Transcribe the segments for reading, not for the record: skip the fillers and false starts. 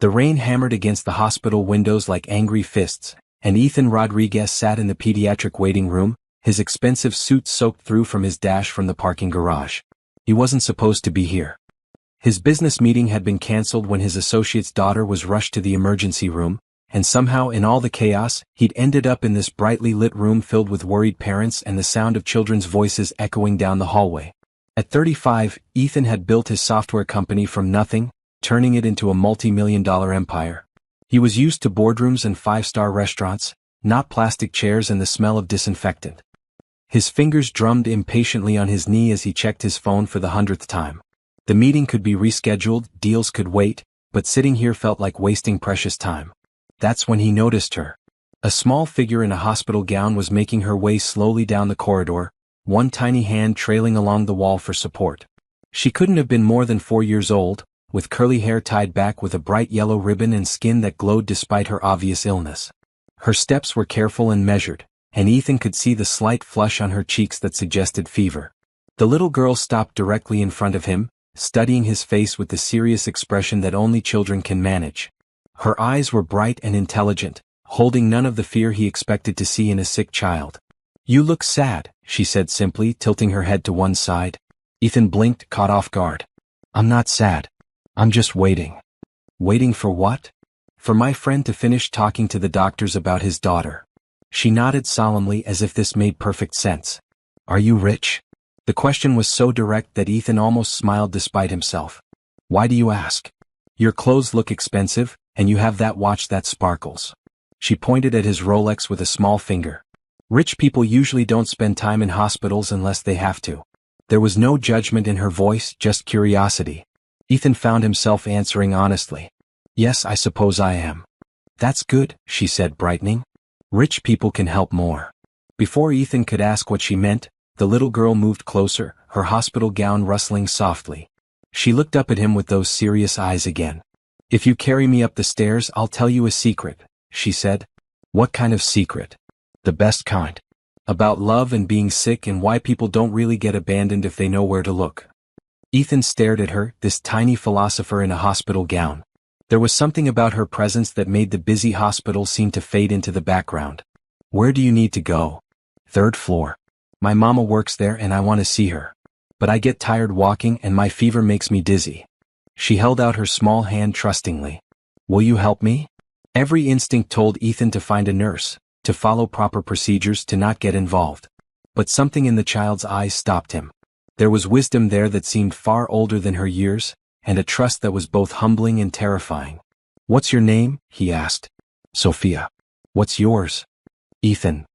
The rain hammered against the hospital windows like angry fists, and Ethan Rodriguez sat in the pediatric waiting room, his expensive suit soaked through from his dash from the parking garage. He wasn't supposed to be here. His business meeting had been cancelled when his associate's daughter was rushed to the emergency room, and somehow in all the chaos, he'd ended up in this brightly lit room filled with worried parents and the sound of children's voices echoing down the hallway. At 35, Ethan had built his software company from nothing, turning it into a multi-million-dollar empire. He was used to boardrooms and five-star restaurants, not plastic chairs and the smell of disinfectant. His fingers drummed impatiently on his knee as he checked his phone for the 100th time. The meeting could be rescheduled, deals could wait, but sitting here felt like wasting precious time. That's when he noticed her. A small figure in a hospital gown was making her way slowly down the corridor, one tiny hand trailing along the wall for support. She couldn't have been more than 4 years old, with curly hair tied back with a bright yellow ribbon and skin that glowed despite her obvious illness. Her steps were careful and measured, and Ethan could see the slight flush on her cheeks that suggested fever. The little girl stopped directly in front of him, studying his face with the serious expression that only children can manage. Her eyes were bright and intelligent, holding none of the fear he expected to see in a sick child. "You look sad," she said simply, tilting her head to one side. Ethan blinked, caught off guard. "I'm not sad. I'm just waiting." "Waiting for what?" "For my friend to finish talking to the doctors about his daughter." She nodded solemnly as if this made perfect sense. "Are you rich?" The question was so direct that Ethan almost smiled despite himself. "Why do you ask?" "Your clothes look expensive, and you have that watch that sparkles." She pointed at his Rolex with a small finger. Rich people usually don't spend time in hospitals unless they have to. There was no judgment in her voice, just curiosity. Ethan found himself answering honestly. "Yes, I suppose I am." "That's good," she said, brightening. "Rich people can help more." Before Ethan could ask what she meant, the little girl moved closer, her hospital gown rustling softly. She looked up at him with those serious eyes again. "If you carry me up the stairs, I'll tell you a secret," she said. "What kind of secret?" "The best kind. About love and being sick and why people don't really get abandoned if they know where to look." Ethan stared at her, this tiny philosopher in a hospital gown. There was something about her presence that made the busy hospital seem to fade into the background. "Where do you need to go?" "Third floor. My mama works there and I want to see her. But I get tired walking and my fever makes me dizzy." She held out her small hand trustingly. "Will you help me?" Every instinct told Ethan to find a nurse, to follow proper procedures, to not get involved. But something in the child's eyes stopped him. There was wisdom there that seemed far older than her years, and a trust that was both humbling and terrifying. "What's your name?" he asked. "Sophia." "What's yours?" "Ethan."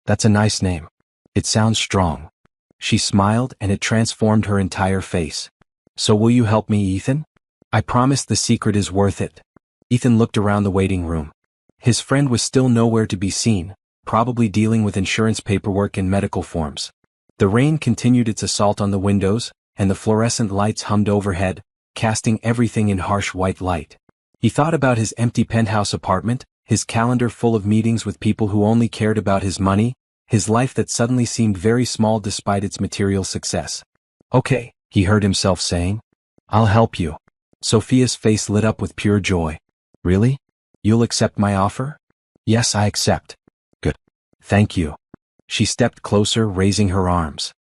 "That's a nice name. It sounds strong." She smiled and it transformed her entire face. "So will you help me, Ethan?" "I promise the secret is worth it." Ethan looked around the waiting room. His friend was still nowhere to be seen, probably dealing with insurance paperwork and medical forms. The rain continued its assault on the windows, and the fluorescent lights hummed overhead, casting everything in harsh white light. He thought about his empty penthouse apartment, his calendar full of meetings with people who only cared about his money, his life that suddenly seemed very small despite its material success. "Okay," he heard himself saying. "I'll help you." Sophia's face lit up with pure joy. "Really? You'll accept my offer?" "Yes, I accept." "Good. Thank you." She stepped closer, raising her arms.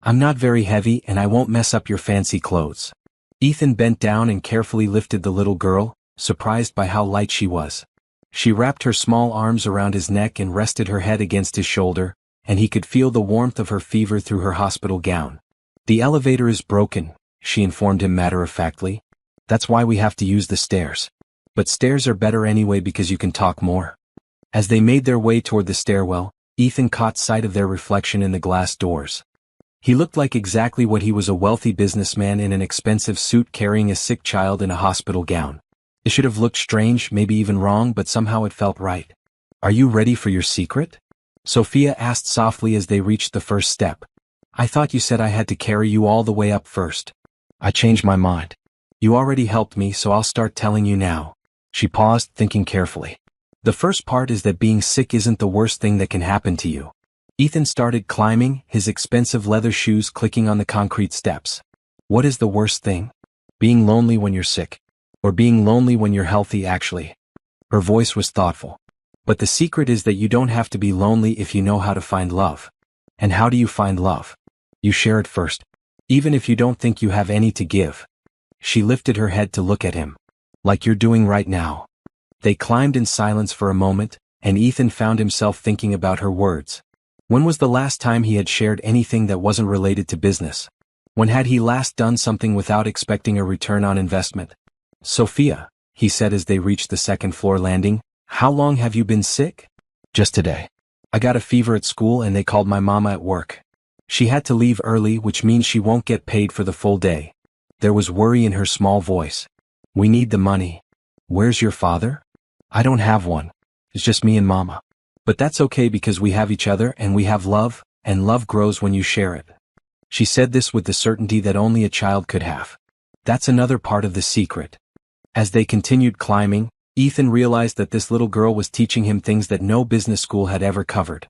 "I'm not very heavy and I won't mess up your fancy clothes." Ethan bent down and carefully lifted the little girl, surprised by how light she was. She wrapped her small arms around his neck and rested her head against his shoulder, and he could feel the warmth of her fever through her hospital gown. "The elevator is broken," she informed him matter-of-factly. "That's why we have to use the stairs. But stairs are better anyway because you can talk more." As they made their way toward the stairwell, Ethan caught sight of their reflection in the glass doors. He looked like exactly what he was, a wealthy businessman in an expensive suit carrying a sick child in a hospital gown. It should have looked strange, maybe even wrong, but somehow it felt right. "Are you ready for your secret?" Sophia asked softly as they reached the first step. "I thought you said I had to carry you all the way up first." "I changed my mind. You already helped me, so I'll start telling you now." She paused, thinking carefully. "The first part is that being sick isn't the worst thing that can happen to you." Ethan started climbing, his expensive leather shoes clicking on the concrete steps. "What is the worst thing?" "Being lonely when you're sick." Or being lonely when you're healthy actually. Her voice was thoughtful. But the secret is that you don't have to be lonely if you know how to find love. And how do you find love? You share it first. Even if you don't think you have any to give. She lifted her head to look at him. Like you're doing right now. They climbed in silence for a moment, and Ethan found himself thinking about her words. When was the last time he had shared anything that wasn't related to business? When had he last done something without expecting a return on investment? Sophia, he said as they reached the second-floor landing, how long have you been sick? Just today. I got a fever at school and they called my mama at work. She had to leave early, which means she won't get paid for the full day. There was worry in her small voice. We need the money. Where's your father? I don't have one. It's just me and mama. But that's okay because we have each other and we have love, and love grows when you share it. She said this with the certainty that only a child could have. That's another part of the secret. As they continued climbing, Ethan realized that this little girl was teaching him things that no business school had ever covered.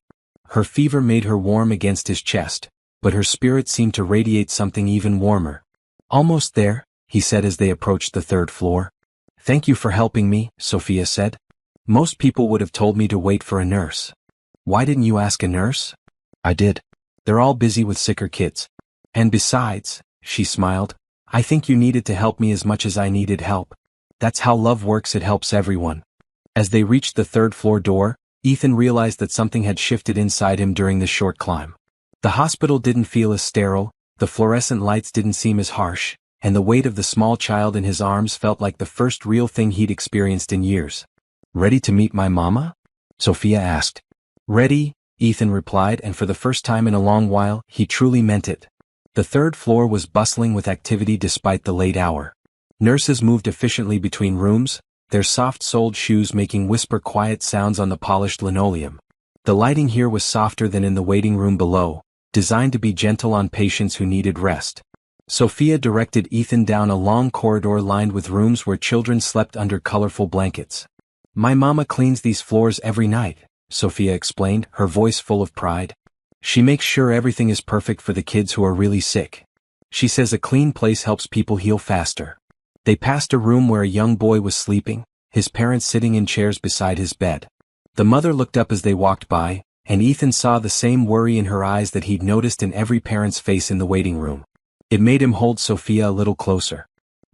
Her fever made her warm against his chest, but her spirit seemed to radiate something even warmer. Almost there, he said as they approached the third floor. Thank you for helping me, Sophia said. Most people would have told me to wait for a nurse. Why didn't you ask a nurse? I did. They're all busy with sicker kids. And besides, she smiled, I think you needed to help me as much as I needed help. That's how love works, it helps everyone. As they reached the third-floor door, Ethan realized that something had shifted inside him during this short climb. The hospital didn't feel as sterile, the fluorescent lights didn't seem as harsh, and the weight of the small child in his arms felt like the first real thing he'd experienced in years. Ready to meet my mama? Sophia asked. Ready, Ethan replied, and for the first time in a long while, he truly meant it. The third floor was bustling with activity despite the late hour. Nurses moved efficiently between rooms, their soft-soled shoes making whisper-quiet sounds on the polished linoleum. The lighting here was softer than in the waiting room below, designed to be gentle on patients who needed rest. Sophia directed Ethan down a long corridor lined with rooms where children slept under colorful blankets. My mama cleans these floors every night, Sophia explained, her voice full of pride. She makes sure everything is perfect for the kids who are really sick. She says a clean place helps people heal faster. They passed a room where a young boy was sleeping, his parents sitting in chairs beside his bed. The mother looked up as they walked by, and Ethan saw the same worry in her eyes that he'd noticed in every parent's face in the waiting room. It made him hold Sophia a little closer.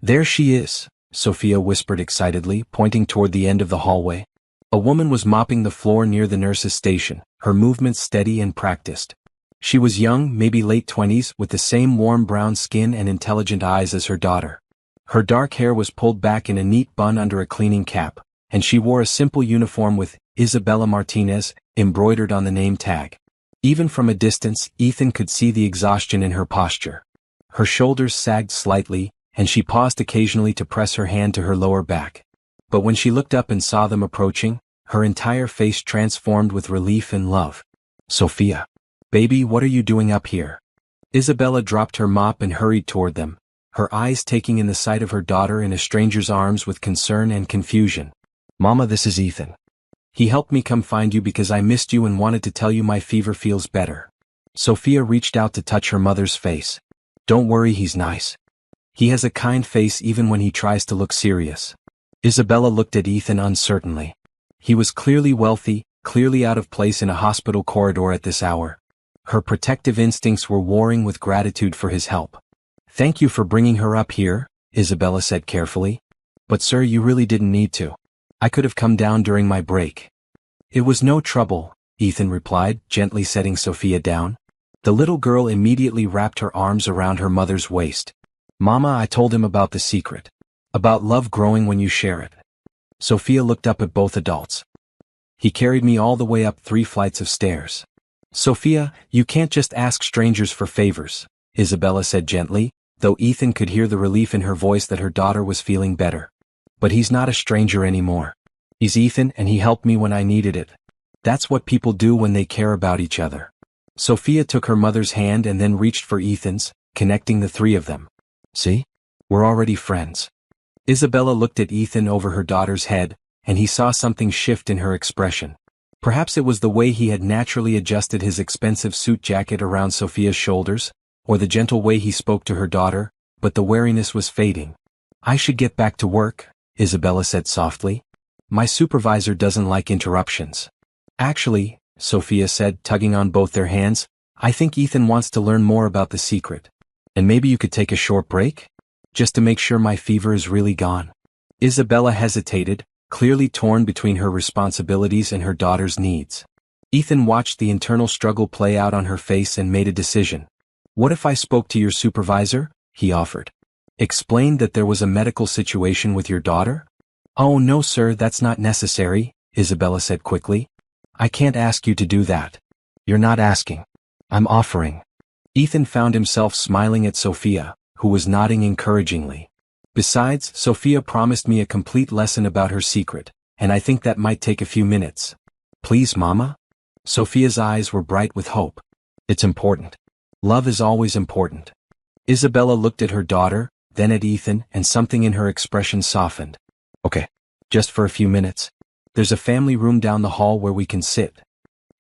There she is, Sophia whispered excitedly, pointing toward the end of the hallway. A woman was mopping the floor near the nurse's station, her movements steady and practiced. She was young, maybe late 20s, with the same warm brown skin and intelligent eyes as her daughter. Her dark hair was pulled back in a neat bun under a cleaning cap, and she wore a simple uniform with Isabella Martinez embroidered on the name tag. Even from a distance, Ethan could see the exhaustion in her posture. Her shoulders sagged slightly, and she paused occasionally to press her hand to her lower back. But when she looked up and saw them approaching, her entire face transformed with relief and love. Sophia. Baby, what are you doing up here? Isabella dropped her mop and hurried toward them, her eyes taking in the sight of her daughter in a stranger's arms with concern and confusion. Mama, this is Ethan. He helped me come find you because I missed you and wanted to tell you my fever feels better. Sophia reached out to touch her mother's face. Don't worry, he's nice. He has a kind face even when he tries to look serious. Isabella looked at Ethan uncertainly. He was clearly wealthy, clearly out of place in a hospital corridor at this hour. Her protective instincts were warring with gratitude for his help. Thank you for bringing her up here, Isabella said carefully. But sir, you really didn't need to. I could have come down during my break. It was no trouble, Ethan replied, gently setting Sophia down. The little girl immediately wrapped her arms around her mother's waist. Mama, I told him about the secret. About love growing when you share it. Sophia looked up at both adults. He carried me all the way up 3 flights of stairs. Sophia, you can't just ask strangers for favors, Isabella said gently, though Ethan could hear the relief in her voice that her daughter was feeling better. But he's not a stranger anymore. He's Ethan and he helped me when I needed it. That's what people do when they care about each other. Sophia took her mother's hand and then reached for Ethan's, connecting the 3 of them. See? We're already friends. Isabella looked at Ethan over her daughter's head, and he saw something shift in her expression. Perhaps it was the way he had naturally adjusted his expensive suit jacket around Sophia's shoulders, or the gentle way he spoke to her daughter, but the wariness was fading. I should get back to work, Isabella said softly. My supervisor doesn't like interruptions. Actually, Sophia said, tugging on both their hands, I think Ethan wants to learn more about the secret. And maybe you could take a short break? Just to make sure my fever is really gone. Isabella hesitated, clearly torn between her responsibilities and her daughter's needs. Ethan watched the internal struggle play out on her face and made a decision. What if I spoke to your supervisor? He offered. Explained that there was a medical situation with your daughter? Oh no sir, that's not necessary, Isabella said quickly. I can't ask you to do that. You're not asking. I'm offering. Ethan found himself smiling at Sophia, who was nodding encouragingly. Besides, Sophia promised me a complete lesson about her secret, and I think that might take a few minutes. Please, Mama? Sophia's eyes were bright with hope. It's important. Love is always important. Isabella looked at her daughter, then at Ethan, and something in her expression softened. Okay. Just for a few minutes. There's a family room down the hall where we can sit.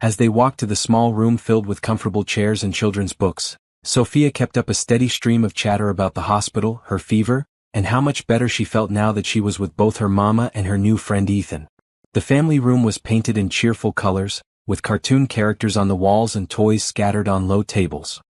As they walked to the small room filled with comfortable chairs and children's books, Sophia kept up a steady stream of chatter about the hospital, her fever, and how much better she felt now that she was with both her mama and her new friend Ethan. The family room was painted in cheerful colors, with cartoon characters on the walls and toys scattered on low tables.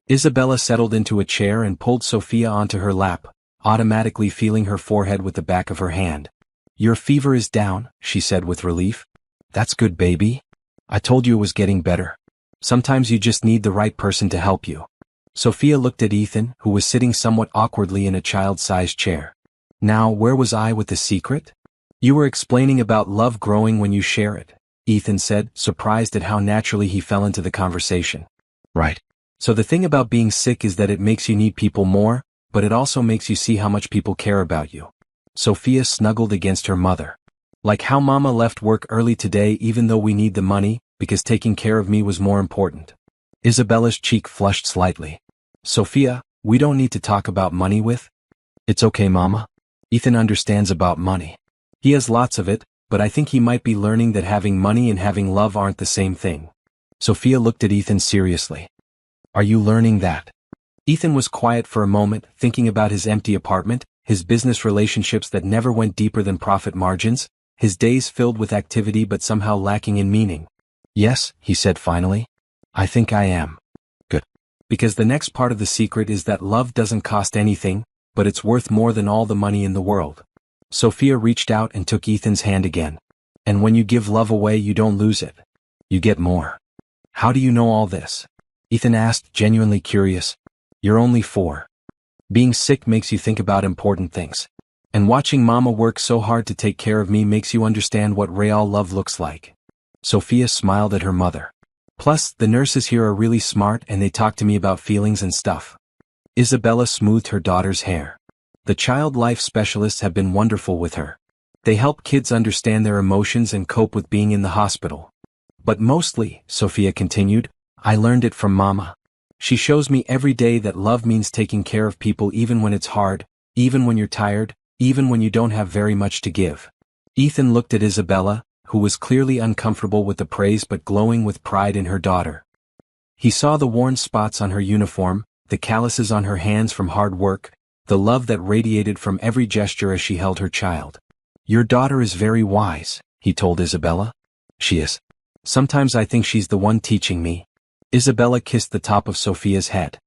Isabella settled into a chair and pulled Sophia onto her lap, automatically feeling her forehead with the back of her hand. Your fever is down, she said with relief. That's good, baby. I told you it was getting better. Sometimes you just need the right person to help you. Sophia looked at Ethan, who was sitting somewhat awkwardly in a child-sized chair. Now, where was I with the secret? You were explaining about love growing when you share it, Ethan said, surprised at how naturally he fell into the conversation. Right. So the thing about being sick is that it makes you need people more, but it also makes you see how much people care about you. Sophia snuggled against her mother. Like how Mama left work early today even though we need the money, because taking care of me was more important. Isabella's cheek flushed slightly. Sophia, we don't need to talk about money with? It's okay, Mama. Ethan understands about money. He has lots of it, but I think he might be learning that having money and having love aren't the same thing. Sophia looked at Ethan seriously. Are you learning that? Ethan was quiet for a moment, thinking about his empty apartment, his business relationships that never went deeper than profit margins, his days filled with activity but somehow lacking in meaning. Yes, he said finally. I think I am. Good. Because the next part of the secret is that love doesn't cost anything, but it's worth more than all the money in the world. Sophia reached out and took Ethan's hand again. And when you give love away, you don't lose it. You get more. How do you know all this? Ethan asked, genuinely curious. You're only 4. Being sick makes you think about important things. And watching Mama work so hard to take care of me makes you understand what real love looks like. Sophia smiled at her mother. Plus, the nurses here are really smart and they talk to me about feelings and stuff. Isabella smoothed her daughter's hair. The child life specialists have been wonderful with her. They help kids understand their emotions and cope with being in the hospital. But mostly, Sophia continued, I learned it from Mama. She shows me every day that love means taking care of people even when it's hard, even when you're tired, even when you don't have very much to give. Ethan looked at Isabella, who was clearly uncomfortable with the praise but glowing with pride in her daughter. He saw the worn spots on her uniform, the calluses on her hands from hard work, the love that radiated from every gesture as she held her child. Your daughter is very wise, he told Isabella. She is. Sometimes I think she's the one teaching me. Isabella kissed the top of Sophia's head.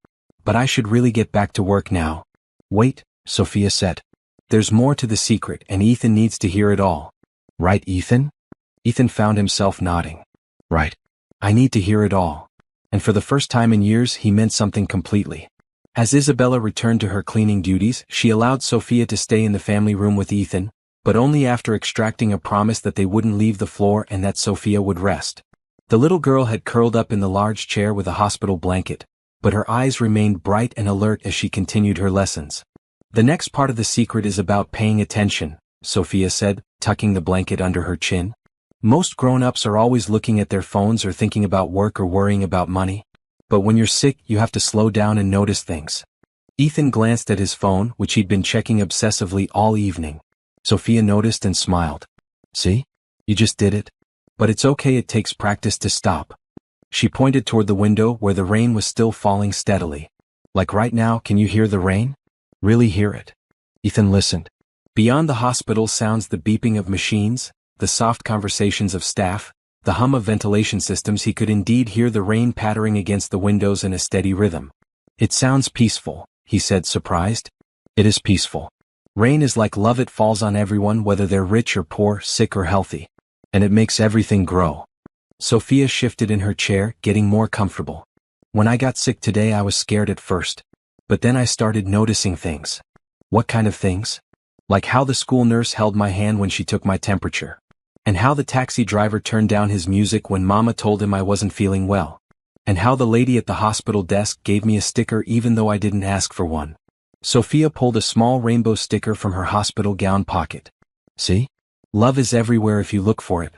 But I should really get back to work now. Wait, Sophia said. There's more to the secret and Ethan needs to hear it all. Right, Ethan? Ethan found himself nodding. Right. I need to hear it all. And for the first time in years he meant something completely. As Isabella returned to her cleaning duties, she allowed Sophia to stay in the family room with Ethan, but only after extracting a promise that they wouldn't leave the floor and that Sophia would rest. The little girl had curled up in the large chair with a hospital blanket, but her eyes remained bright and alert as she continued her lessons. The next part of the secret is about paying attention, Sophia said, tucking the blanket under her chin. Most grown-ups are always looking at their phones or thinking about work or worrying about money. But when you're sick, you have to slow down and notice things. Ethan glanced at his phone, which he'd been checking obsessively all evening. Sophia noticed and smiled. See? You just did it. But it's okay, it takes practice to stop. She pointed toward the window where the rain was still falling steadily. Like right now, can you hear the rain? Really hear it? Ethan listened. Beyond the hospital sounds the beeping of machines, the soft conversations of staff, the hum of ventilation systems. He could indeed hear the rain pattering against the windows in a steady rhythm. It sounds peaceful, he said, surprised. It is peaceful. Rain is like love. It falls on everyone, whether they're rich or poor, sick or healthy. And it makes everything grow. Sophia shifted in her chair, getting more comfortable. When I got sick today, I was scared at first. But then I started noticing things. What kind of things? Like how the school nurse held my hand when she took my temperature. And how the taxi driver turned down his music when Mama told him I wasn't feeling well. And how the lady at the hospital desk gave me a sticker even though I didn't ask for one. Sophia pulled a small rainbow sticker from her hospital gown pocket. See? Love is everywhere if you look for it.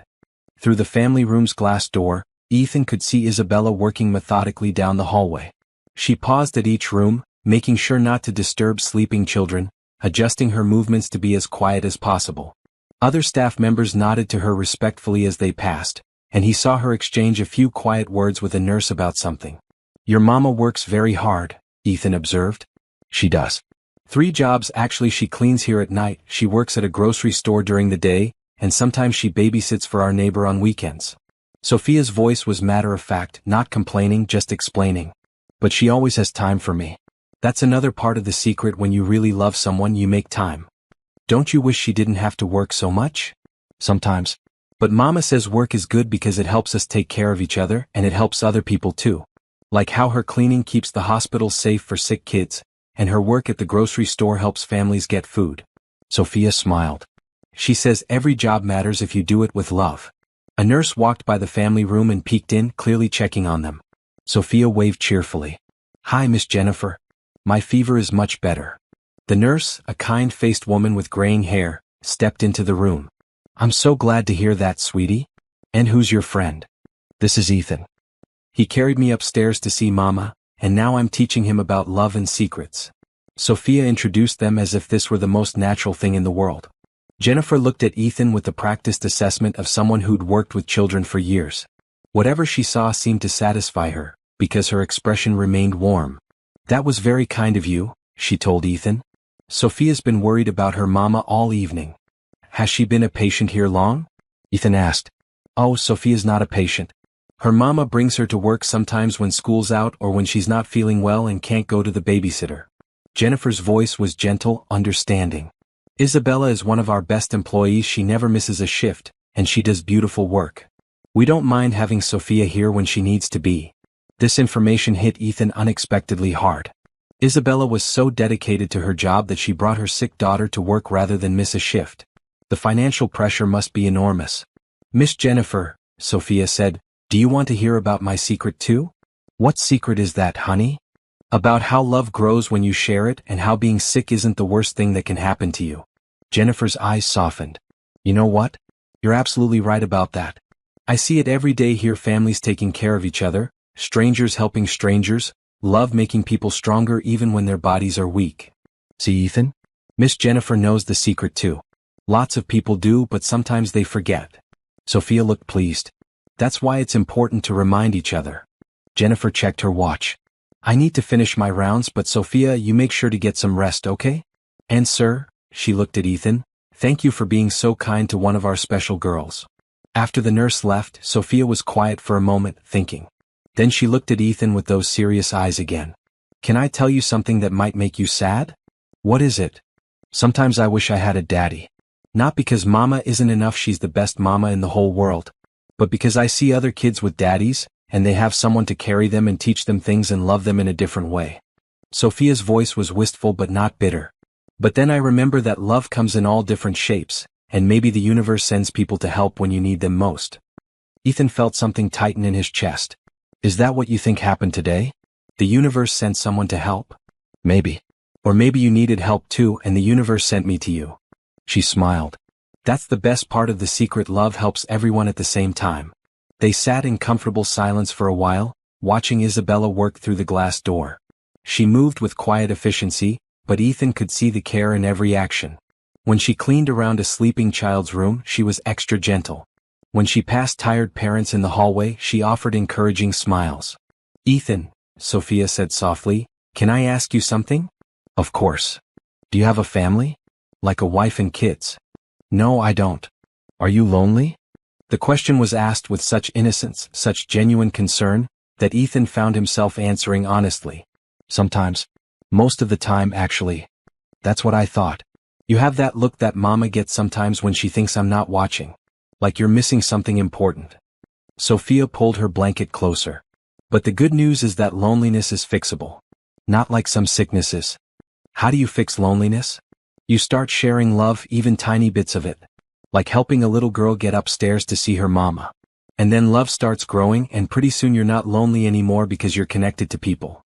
Through the family room's glass door, Ethan could see Isabella working methodically down the hallway. She paused at each room, making sure not to disturb sleeping children, adjusting her movements to be as quiet as possible. Other staff members nodded to her respectfully as they passed, and he saw her exchange a few quiet words with a nurse about something. Your mama works very hard, Ethan observed. She does. 3 jobs actually. She cleans here at night, she works at a grocery store during the day, and sometimes she babysits for our neighbor on weekends. Sophia's voice was matter-of-fact, not complaining, just explaining. But she always has time for me. That's another part of the secret. When you really love someone, you make time. Don't you wish she didn't have to work so much? Sometimes. But Mama says work is good because it helps us take care of each other, and it helps other people too. Like how her cleaning keeps the hospital safe for sick kids, and her work at the grocery store helps families get food. Sophia smiled. She says every job matters if you do it with love. A nurse walked by the family room and peeked in, clearly checking on them. Sophia waved cheerfully. Hi, Miss Jennifer. My fever is much better. The nurse, a kind-faced woman with graying hair, stepped into the room. I'm so glad to hear that, sweetie. And who's your friend? This is Ethan. He carried me upstairs to see Mama, and now I'm teaching him about love and secrets. Sophia introduced them as if this were the most natural thing in the world. Jennifer looked at Ethan with the practiced assessment of someone who'd worked with children for years. Whatever she saw seemed to satisfy her, because her expression remained warm. That was very kind of you, she told Ethan. Sophia's been worried about her mama all evening. Has she been a patient here long? Ethan asked. Oh, Sophia's not a patient. Her mama brings her to work sometimes when school's out or when she's not feeling well and can't go to the babysitter. Jennifer's voice was gentle, understanding. Isabella is one of our best employees. She never misses a shift, and she does beautiful work. We don't mind having Sophia here when she needs to be. This information hit Ethan unexpectedly hard. Isabella was so dedicated to her job that she brought her sick daughter to work rather than miss a shift. The financial pressure must be enormous. Miss Jennifer, Sophia said, do you want to hear about my secret too? What secret is that, honey? About how love grows when you share it and how being sick isn't the worst thing that can happen to you. Jennifer's eyes softened. You know what? You're absolutely right about that. I see it every day here, families taking care of each other, strangers helping strangers, love making people stronger even when their bodies are weak. See, Ethan? Miss Jennifer knows the secret too. Lots of people do, but sometimes they forget. Sophia looked pleased. That's why it's important to remind each other. Jennifer checked her watch. I need to finish my rounds, but Sophia, you make sure to get some rest, okay? And sir, she looked at Ethan, thank you for being so kind to one of our special girls. After the nurse left, Sophia was quiet for a moment, thinking. Then she looked at Ethan with those serious eyes again. Can I tell you something that might make you sad? What is it? Sometimes I wish I had a daddy. Not because mama isn't enough, she's the best mama in the whole world. But because I see other kids with daddies, and they have someone to carry them and teach them things and love them in a different way. Sophia's voice was wistful but not bitter. But then I remember that love comes in all different shapes, and maybe the universe sends people to help when you need them most. Ethan felt something tighten in his chest. Is that what you think happened today? The universe sent someone to help? Maybe. Or maybe you needed help too and the universe sent me to you. She smiled. That's the best part of the secret, love helps everyone at the same time. They sat in comfortable silence for a while, watching Isabella work through the glass door. She moved with quiet efficiency, but Ethan could see the care in every action. When she cleaned around a sleeping child's room, she was extra gentle. When she passed tired parents in the hallway, she offered encouraging smiles. Ethan, Sophia said softly, can I ask you something? Of course. Do you have a family? Like a wife and kids? No, I don't. Are you lonely? The question was asked with such innocence, such genuine concern, that Ethan found himself answering honestly. Sometimes. Most of the time, actually. That's what I thought. You have that look that mama gets sometimes when she thinks I'm not watching. Like you're missing something important. Sophia pulled her blanket closer. But the good news is that loneliness is fixable. Not like some sicknesses. How do you fix loneliness? You start sharing love, even tiny bits of it. Like helping a little girl get upstairs to see her mama. And then love starts growing, and pretty soon you're not lonely anymore because you're connected to people.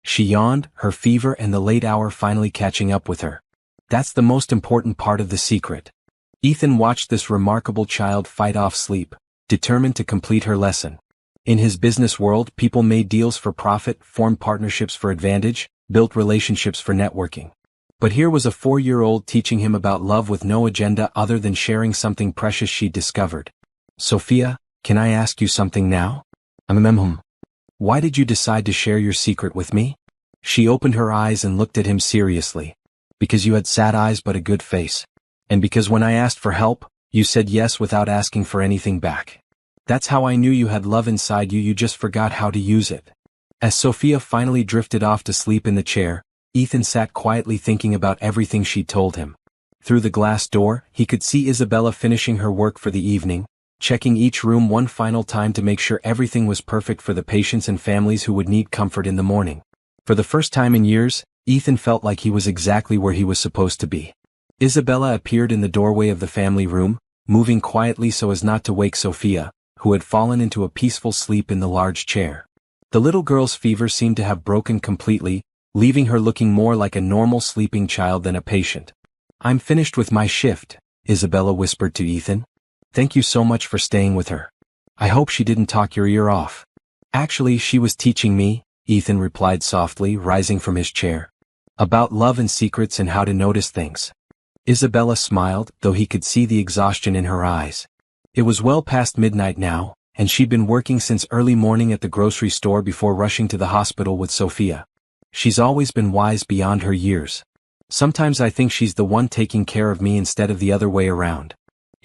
She yawned, her fever and the late hour finally catching up with her. That's the most important part of the secret. Ethan watched this remarkable child fight off sleep, determined to complete her lesson. In his business world, people made deals for profit, formed partnerships for advantage, built relationships for networking. But here was a 4-year-old teaching him about love with no agenda other than sharing something precious she'd discovered. Sophia, can I ask you something now? Why did you decide to share your secret with me? She opened her eyes and looked at him seriously. Because you had sad eyes but a good face. And because when I asked for help, you said yes without asking for anything back. That's how I knew you had love inside you just forgot how to use it. As Sophia finally drifted off to sleep in the chair, Ethan sat quietly thinking about everything she'd told him. Through the glass door, he could see Isabella finishing her work for the evening, checking each room one final time to make sure everything was perfect for the patients and families who would need comfort in the morning. For the first time in years, Ethan felt like he was exactly where he was supposed to be. Isabella appeared in the doorway of the family room, moving quietly so as not to wake Sophia, who had fallen into a peaceful sleep in the large chair. The little girl's fever seemed to have broken completely, leaving her looking more like a normal sleeping child than a patient. I'm finished with my shift, Isabella whispered to Ethan. Thank you so much for staying with her. I hope she didn't talk your ear off. Actually, she was teaching me, Ethan replied softly, rising from his chair. About love and secrets and how to notice things. Isabella smiled, though he could see the exhaustion in her eyes. It was well past midnight now, and she'd been working since early morning at the grocery store before rushing to the hospital with Sophia. She's always been wise beyond her years. Sometimes I think she's the one taking care of me instead of the other way around.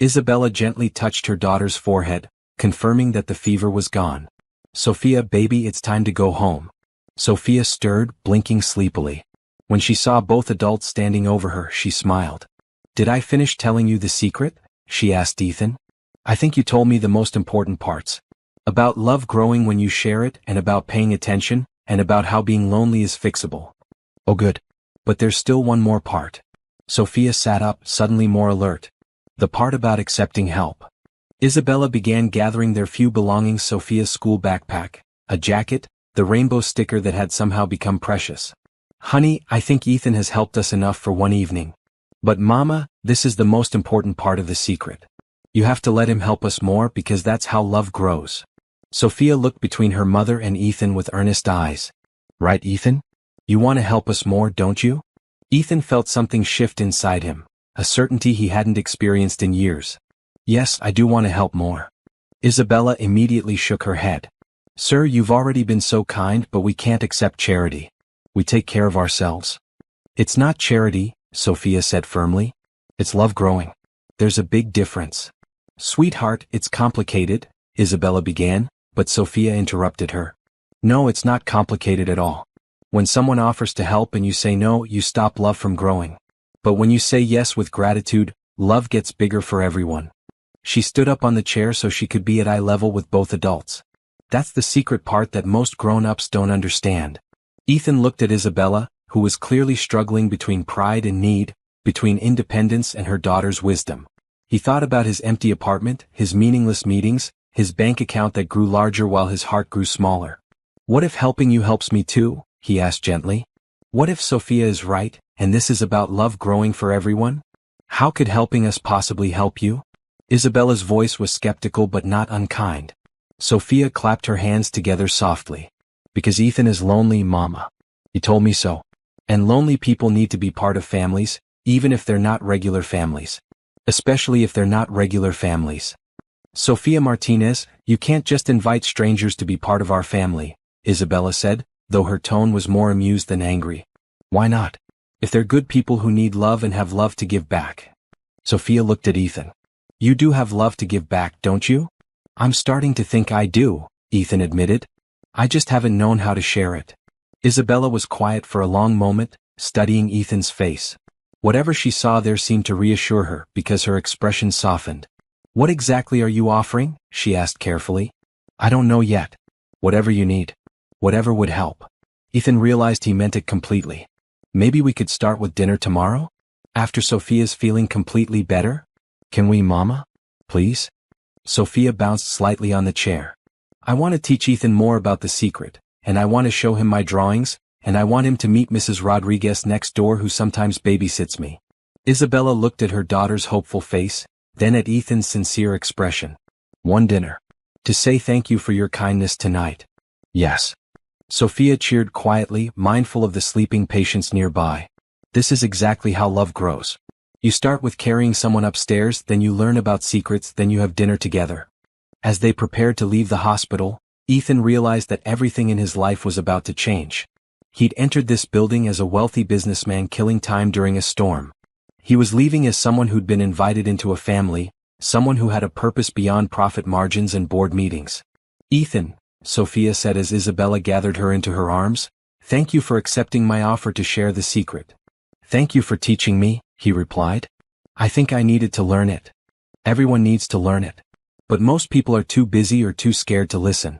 Isabella gently touched her daughter's forehead, confirming that the fever was gone. Sophia, baby, it's time to go home. Sophia stirred, blinking sleepily. When she saw both adults standing over her, she smiled. Did I finish telling you the secret? She asked Ethan. I think you told me the most important parts. About love growing when you share it, and about paying attention, and about how being lonely is fixable. Oh good. But there's still one more part. Sophia sat up, suddenly more alert. The part about accepting help. Isabella began gathering their few belongings: Sophia's school backpack, a jacket, the rainbow sticker that had somehow become precious. Honey, I think Ethan has helped us enough for one evening. But Mama, this is the most important part of the secret. You have to let him help us more because that's how love grows. Sophia looked between her mother and Ethan with earnest eyes. Right, Ethan? You want to help us more, don't you? Ethan felt something shift inside him, a certainty he hadn't experienced in years. Yes, I do want to help more. Isabella immediately shook her head. Sir, you've already been so kind, but we can't accept charity. We take care of ourselves. It's not charity, Sophia said firmly. It's love growing. There's a big difference. Sweetheart, it's complicated, Isabella began, but Sophia interrupted her. No, it's not complicated at all. When someone offers to help and you say no, you stop love from growing. But when you say yes with gratitude, love gets bigger for everyone. She stood up on the chair so she could be at eye level with both adults. That's the secret part that most grown-ups don't understand. Ethan looked at Isabella, who was clearly struggling between pride and need, between independence and her daughter's wisdom. He thought about his empty apartment, his meaningless meetings, his bank account that grew larger while his heart grew smaller. What if helping you helps me too? He asked gently. What if Sophia is right, and this is about love growing for everyone? How could helping us possibly help you? Isabella's voice was skeptical but not unkind. Sophia clapped her hands together softly. Because Ethan is lonely, Mama. He told me so. And lonely people need to be part of families, even if they're not regular families. Especially if they're not regular families. Sophia Martinez, you can't just invite strangers to be part of our family, Isabella said, though her tone was more amused than angry. Why not? If they're good people who need love and have love to give back. Sophia looked at Ethan. You do have love to give back, don't you? I'm starting to think I do, Ethan admitted. I just haven't known how to share it. Isabella was quiet for a long moment, studying Ethan's face. Whatever she saw there seemed to reassure her because her expression softened. What exactly are you offering? She asked carefully. I don't know yet. Whatever you need. Whatever would help. Ethan realized he meant it completely. Maybe we could start with dinner tomorrow? After Sophia's feeling completely better? Can we, Mama? Please? Sophia bounced slightly on the chair. I want to teach Ethan more about the secret, and I want to show him my drawings, and I want him to meet Mrs. Rodriguez next door who sometimes babysits me. Isabella looked at her daughter's hopeful face, then at Ethan's sincere expression. One dinner. To say thank you for your kindness tonight. Yes. Sophia cheered quietly, mindful of the sleeping patients nearby. This is exactly how love grows. You start with carrying someone upstairs, then you learn about secrets, then you have dinner together. As they prepared to leave the hospital, Ethan realized that everything in his life was about to change. He'd entered this building as a wealthy businessman killing time during a storm. He was leaving as someone who'd been invited into a family, someone who had a purpose beyond profit margins and board meetings. Ethan, Sophia said as Isabella gathered her into her arms, thank you for accepting my offer to share the secret. Thank you for teaching me, he replied. I think I needed to learn it. Everyone needs to learn it. But most people are too busy or too scared to listen.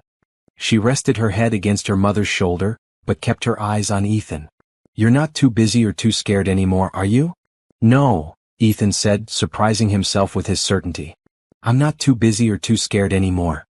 She rested her head against her mother's shoulder, but kept her eyes on Ethan. You're not too busy or too scared anymore, are you? No, Ethan said, surprising himself with his certainty. I'm not too busy or too scared anymore.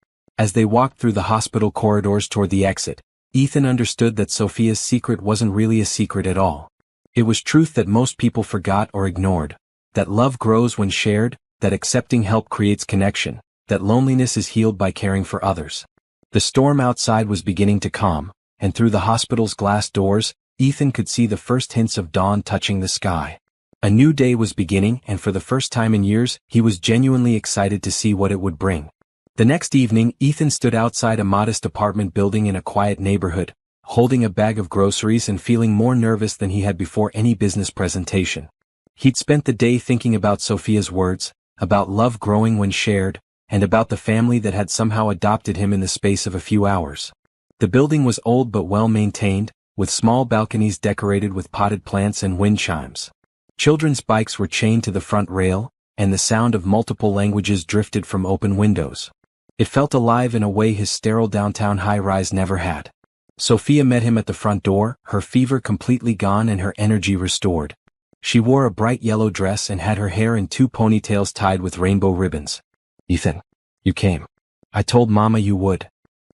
As they walked through the hospital corridors toward the exit, Ethan understood that Sophia's secret wasn't really a secret at all. It was truth that most people forgot or ignored. That love grows when shared, that accepting help creates connection, that loneliness is healed by caring for others. The storm outside was beginning to calm, and through the hospital's glass doors, Ethan could see the first hints of dawn touching the sky. A new day was beginning, and for the first time in years, he was genuinely excited to see what it would bring. The next evening, Ethan stood outside a modest apartment building in a quiet neighborhood, holding a bag of groceries and feeling more nervous than he had before any business presentation. He'd spent the day thinking about Sophia's words, about love growing when shared, and about the family that had somehow adopted him in the space of a few hours. The building was old but well maintained, with small balconies decorated with potted plants and wind chimes. Children's bikes were chained to the front rail, and the sound of multiple languages drifted from open windows. It felt alive in a way his sterile downtown high-rise never had. Sophia met him at the front door, her fever completely gone and her energy restored. She wore a bright yellow dress and had her hair in two ponytails tied with rainbow ribbons. Ethan, you came. I told Mama you would.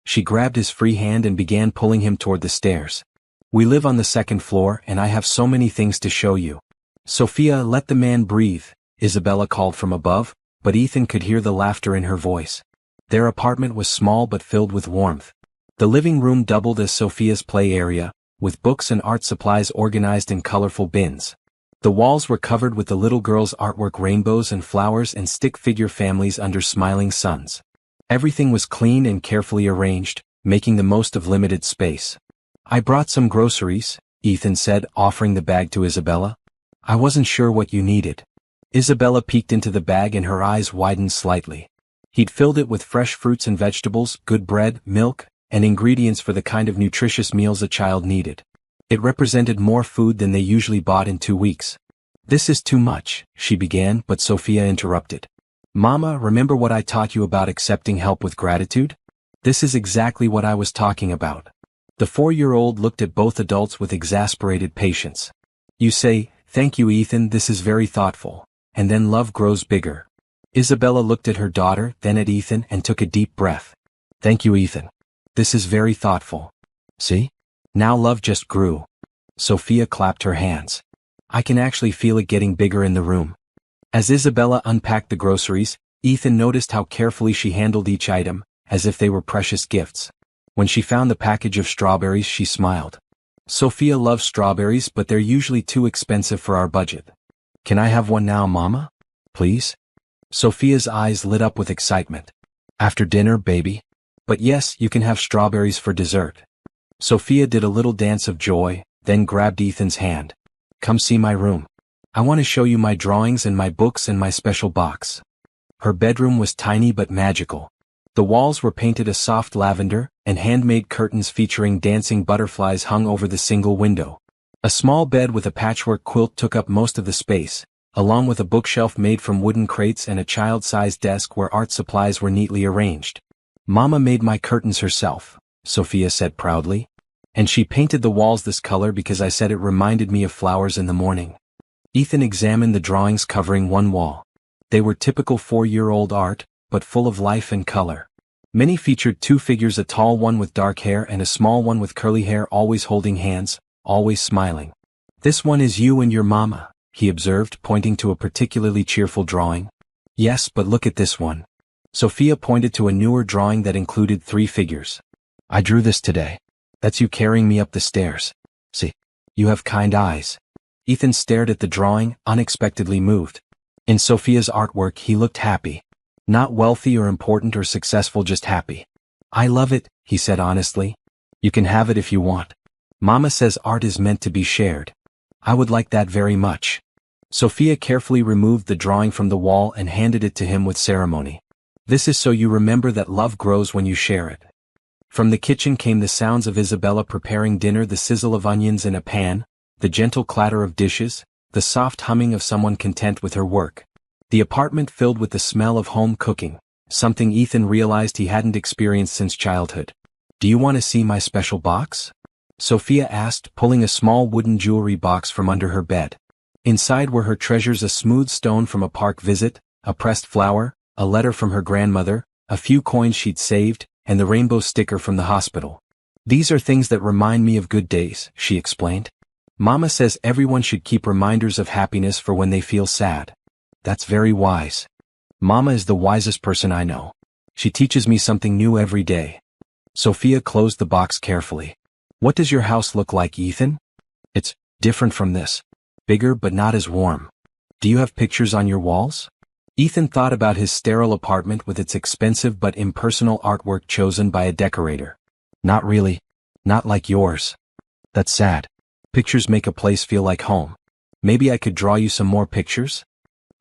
She grabbed his free hand and began pulling him toward the stairs. We live on the second floor and I have so many things to show you. Sophia, let the man breathe, Isabella called from above, but Ethan could hear the laughter in her voice. Their apartment was small but filled with warmth. The living room doubled as Sophia's play area, with books and art supplies organized in colorful bins. The walls were covered with the little girl's artwork, rainbows and flowers and stick figure families under smiling suns. Everything was clean and carefully arranged, making the most of limited space. I brought some groceries, Ethan said, offering the bag to Isabella. I wasn't sure what you needed. Isabella peeked into the bag and her eyes widened slightly. He'd filled it with fresh fruits and vegetables, good bread, milk, and ingredients for the kind of nutritious meals a child needed. It represented more food than they usually bought in 2 weeks. This is too much, she began, but Sophia interrupted. Mama, remember what I taught you about accepting help with gratitude? This is exactly what I was talking about. The 4-year-old looked at both adults with exasperated patience. You say, thank you, Ethan, this is very thoughtful, and then love grows bigger. Isabella looked at her daughter, then at Ethan, and took a deep breath. Thank you, Ethan. This is very thoughtful. See? Now love just grew. Sophia clapped her hands. I can actually feel it getting bigger in the room. As Isabella unpacked the groceries, Ethan noticed how carefully she handled each item, as if they were precious gifts. When she found the package of strawberries, she smiled. Sophia loves strawberries, but they're usually too expensive for our budget. Can I have one now, Mama? Please? Sophia's eyes lit up with excitement. After dinner, baby? But yes, you can have strawberries for dessert. Sophia did a little dance of joy, then grabbed Ethan's hand. Come see my room. I want to show you my drawings and my books and my special box. Her bedroom was tiny but magical. The walls were painted a soft lavender, and handmade curtains featuring dancing butterflies hung over the single window. A small bed with a patchwork quilt took up most of the space, along with a bookshelf made from wooden crates and a child-sized desk where art supplies were neatly arranged. Mama made my curtains herself, Sophia said proudly. And she painted the walls this color because I said it reminded me of flowers in the morning. Ethan examined the drawings covering one wall. They were typical 4-year-old art, but full of life and color. Many featured 2 figures, a tall one with dark hair and a small one with curly hair, always holding hands, always smiling. This one is you and your mama, he observed, pointing to a particularly cheerful drawing. Yes, but look at this one. Sophia pointed to a newer drawing that included 3 figures. I drew this today. That's you carrying me up the stairs. See, you have kind eyes. Ethan stared at the drawing, unexpectedly moved. In Sophia's artwork he looked happy. Not wealthy or important or successful, just happy. I love it, he said honestly. You can have it if you want. Mama says art is meant to be shared. I would like that very much. Sophia carefully removed the drawing from the wall and handed it to him with ceremony. This is so you remember that love grows when you share it. From the kitchen came the sounds of Isabella preparing dinner, the sizzle of onions in a pan, the gentle clatter of dishes, the soft humming of someone content with her work. The apartment filled with the smell of home cooking, something Ethan realized he hadn't experienced since childhood. Do you want to see my special box? Sophia asked, pulling a small wooden jewelry box from under her bed. Inside were her treasures: a smooth stone from a park visit, a pressed flower, a letter from her grandmother, a few coins she'd saved, and the rainbow sticker from the hospital. These are things that remind me of good days, she explained. Mama says everyone should keep reminders of happiness for when they feel sad. That's very wise. Mama is the wisest person I know. She teaches me something new every day. Sophia closed the box carefully. What does your house look like, Ethan? It's different from this. Bigger but not as warm. Do you have pictures on your walls? Ethan thought about his sterile apartment with its expensive but impersonal artwork chosen by a decorator. Not really. Not like yours. That's sad. Pictures make a place feel like home. Maybe I could draw you some more pictures?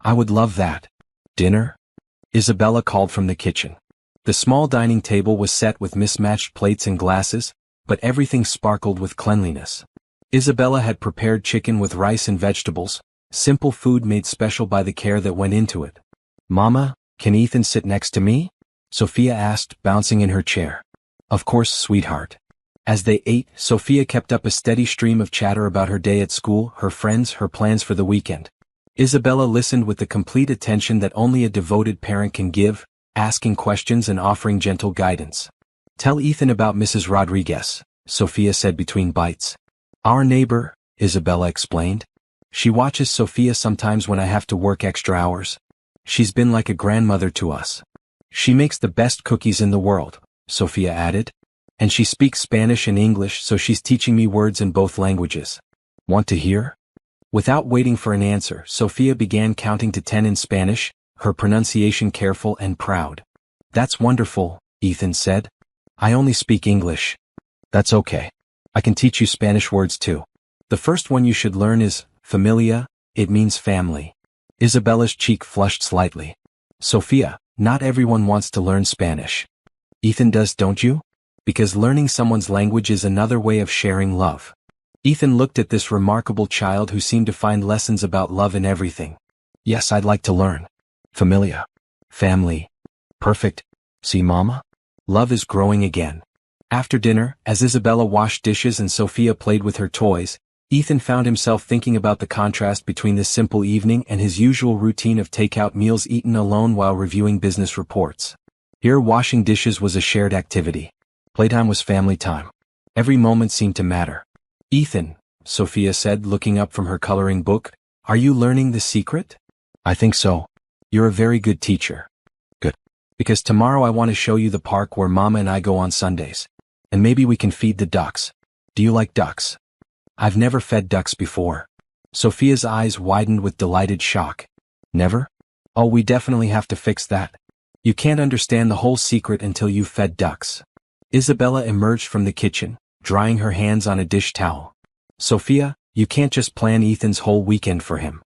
I would love that. Dinner? Isabella called from the kitchen. The small dining table was set with mismatched plates and glasses, but everything sparkled with cleanliness. Isabella had prepared chicken with rice and vegetables, simple food made special by the care that went into it. Mama, can Ethan sit next to me? Sophia asked, bouncing in her chair. Of course, sweetheart. As they ate, Sophia kept up a steady stream of chatter about her day at school, her friends, her plans for the weekend. Isabella listened with the complete attention that only a devoted parent can give, asking questions and offering gentle guidance. Tell Ethan about Mrs. Rodriguez, Sophia said between bites. Our neighbor, Isabella explained. She watches Sophia sometimes when I have to work extra hours. She's been like a grandmother to us. She makes the best cookies in the world, Sophia added. And she speaks Spanish and English, so she's teaching me words in both languages. Want to hear? Without waiting for an answer, Sophia began counting to 10 in Spanish, her pronunciation careful and proud. That's wonderful, Ethan said. I only speak English. That's okay. I can teach you Spanish words too. The first one you should learn is familia. It means family. Isabella's cheek flushed slightly. Sophia, not everyone wants to learn Spanish. Ethan does, don't you? Because learning someone's language is another way of sharing love. Ethan looked at this remarkable child who seemed to find lessons about love in everything. Yes, I'd like to learn. Familia. Family. Perfect. See, Mama? Love is growing again. After dinner, as Isabella washed dishes and Sophia played with her toys, Ethan found himself thinking about the contrast between this simple evening and his usual routine of takeout meals eaten alone while reviewing business reports. Here, washing dishes was a shared activity. Playtime was family time. Every moment seemed to matter. Ethan, Sophia said, looking up from her coloring book, are you learning the secret? I think so. You're a very good teacher. Good. Because tomorrow I want to show you the park where Mama and I go on Sundays. And maybe we can feed the ducks. Do you like ducks? I've never fed ducks before. Sophia's eyes widened with delighted shock. Never? Oh, we definitely have to fix that. You can't understand the whole secret until you've fed ducks. Isabella emerged from the kitchen, drying her hands on a dish towel. Sophia, You can't just plan Ethan's whole weekend for him.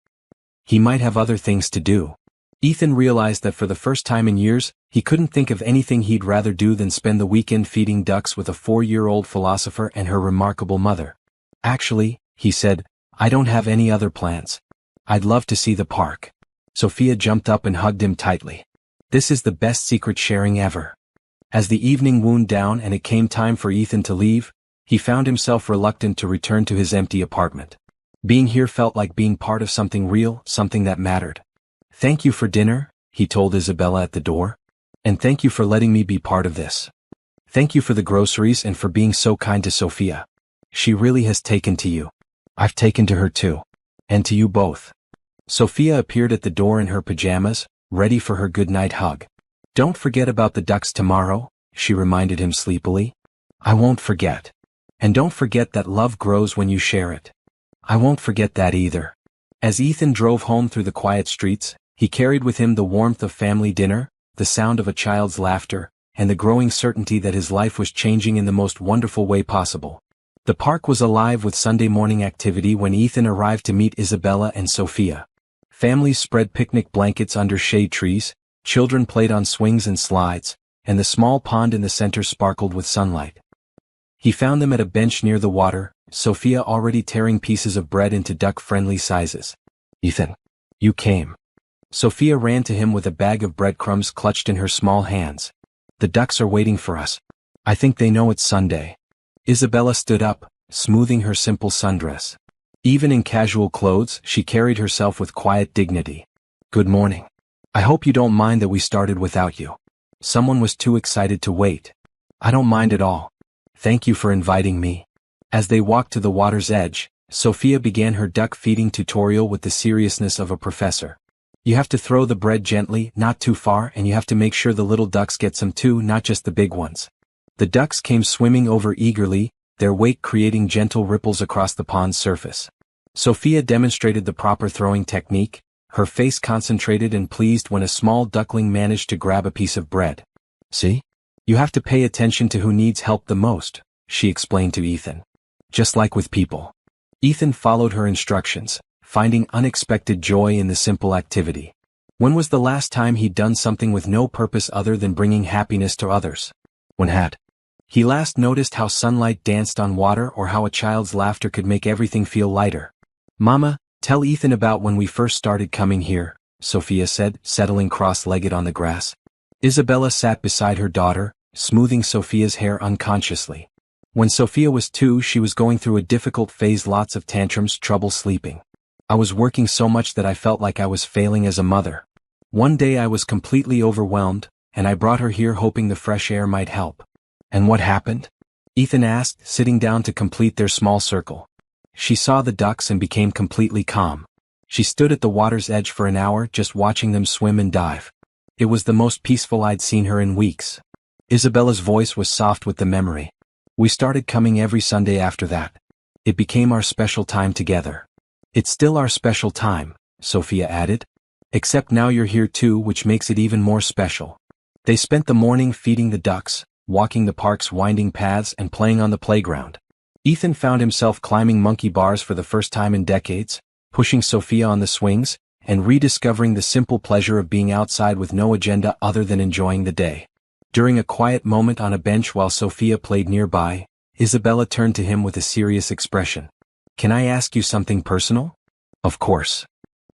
He might have other things to do. Ethan realized that for the first time in years, he couldn't think of anything he'd rather do than spend the weekend feeding ducks with a 4-year-old philosopher and her remarkable mother. Actually, he said, I don't have any other plans. I'd love to see the park. Sophia jumped up and hugged him tightly. This is the best secret sharing ever. As the evening wound down and it came time for Ethan to leave, he found himself reluctant to return to his empty apartment. Being here felt like being part of something real, something that mattered. Thank you for dinner, he told Isabella at the door. And thank you for letting me be part of this. Thank you for the groceries and for being so kind to Sophia. She really has taken to you. I've taken to her too. And to you both. Sophia appeared at the door in her pajamas, ready for her goodnight hug. Don't forget about the ducks tomorrow, she reminded him sleepily. I won't forget. And don't forget that love grows when you share it. I won't forget that either. As Ethan drove home through the quiet streets, he carried with him the warmth of family dinner, the sound of a child's laughter, and the growing certainty that his life was changing in the most wonderful way possible. The park was alive with Sunday morning activity when Ethan arrived to meet Isabella and Sophia. Families spread picnic blankets under shade trees, children played on swings and slides, and the small pond in the center sparkled with sunlight. He found them at a bench near the water, Sophia already tearing pieces of bread into duck-friendly sizes. Ethan, you came. Sophia ran to him with a bag of breadcrumbs clutched in her small hands. The ducks are waiting for us. I think they know it's Sunday. Isabella stood up, smoothing her simple sundress. Even in casual clothes, she carried herself with quiet dignity. Good morning. I hope you don't mind that we started without you. Someone was too excited to wait. I don't mind at all. Thank you for inviting me. As they walked to the water's edge, Sophia began her duck feeding tutorial with the seriousness of a professor. You have to throw the bread gently, not too far, and you have to make sure the little ducks get some too, not just the big ones. The ducks came swimming over eagerly, their weight creating gentle ripples across the pond's surface. Sophia demonstrated the proper throwing technique, her face concentrated and pleased when a small duckling managed to grab a piece of bread. See? You have to pay attention to who needs help the most, she explained to Ethan. Just like with people. Ethan followed her instructions, finding unexpected joy in the simple activity. When was the last time he'd done something with no purpose other than bringing happiness to others? When had he last noticed how sunlight danced on water or how a child's laughter could make everything feel lighter? Mama, tell Ethan about when we first started coming here, Sophia said, settling cross-legged on the grass. Isabella sat beside her daughter, smoothing Sophia's hair unconsciously. When Sophia was 2, she was going through a difficult phase, lots of tantrums, trouble sleeping. I was working so much that I felt like I was failing as a mother. One day I was completely overwhelmed, and I brought her here hoping the fresh air might help. And what happened? Ethan asked, sitting down to complete their small circle. She saw the ducks and became completely calm. She stood at the water's edge for an hour just watching them swim and dive. It was the most peaceful I'd seen her in weeks. Isabella's voice was soft with the memory. We started coming every Sunday after that. It became our special time together. It's still our special time, Sophia added. Except now you're here too, which makes it even more special. They spent the morning feeding the ducks, walking the park's winding paths and playing on the playground. Ethan found himself climbing monkey bars for the first time in decades, pushing Sophia on the swings, and rediscovering the simple pleasure of being outside with no agenda other than enjoying the day. During a quiet moment on a bench while Sophia played nearby, Isabella turned to him with a serious expression. Can I ask you something personal? Of course.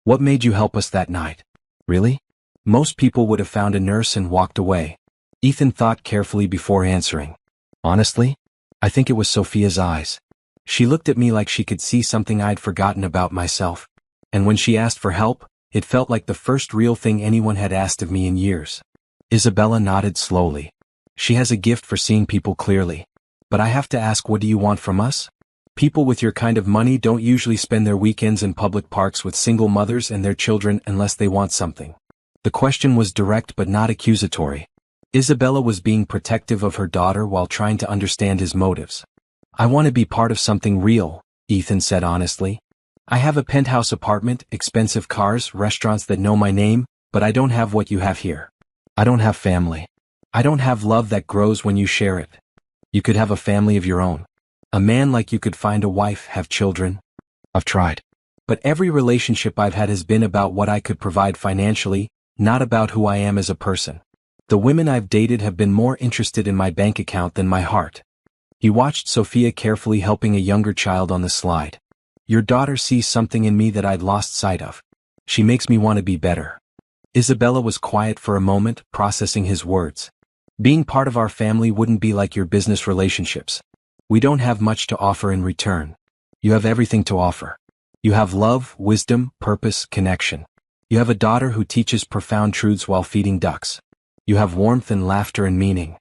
What made you help us that night? Really? Most people would have found a nurse and walked away. Ethan thought carefully before answering. Honestly? I think it was Sophia's eyes. She looked at me like she could see something I'd forgotten about myself. And when she asked for help, it felt like the first real thing anyone had asked of me in years. Isabella nodded slowly. She has a gift for seeing people clearly. But I have to ask, what do you want from us? People with your kind of money don't usually spend their weekends in public parks with single mothers and their children unless they want something. The question was direct but not accusatory. Isabella was being protective of her daughter while trying to understand his motives. I want to be part of something real, Ethan said honestly. I have a penthouse apartment, expensive cars, restaurants that know my name, but I don't have what you have here. I don't have family. I don't have love that grows when you share it. You could have a family of your own. A man like you could find a wife, have children. I've tried. But every relationship I've had has been about what I could provide financially, not about who I am as a person. The women I've dated have been more interested in my bank account than my heart. He watched Sophia carefully helping a younger child on the slide. Your daughter sees something in me that I'd lost sight of. She makes me want to be better. Isabella was quiet for a moment, processing his words. Being part of our family wouldn't be like your business relationships. We don't have much to offer in return. You have everything to offer. You have love, wisdom, purpose, connection. You have a daughter who teaches profound truths while feeding ducks. You have warmth and laughter and meaning.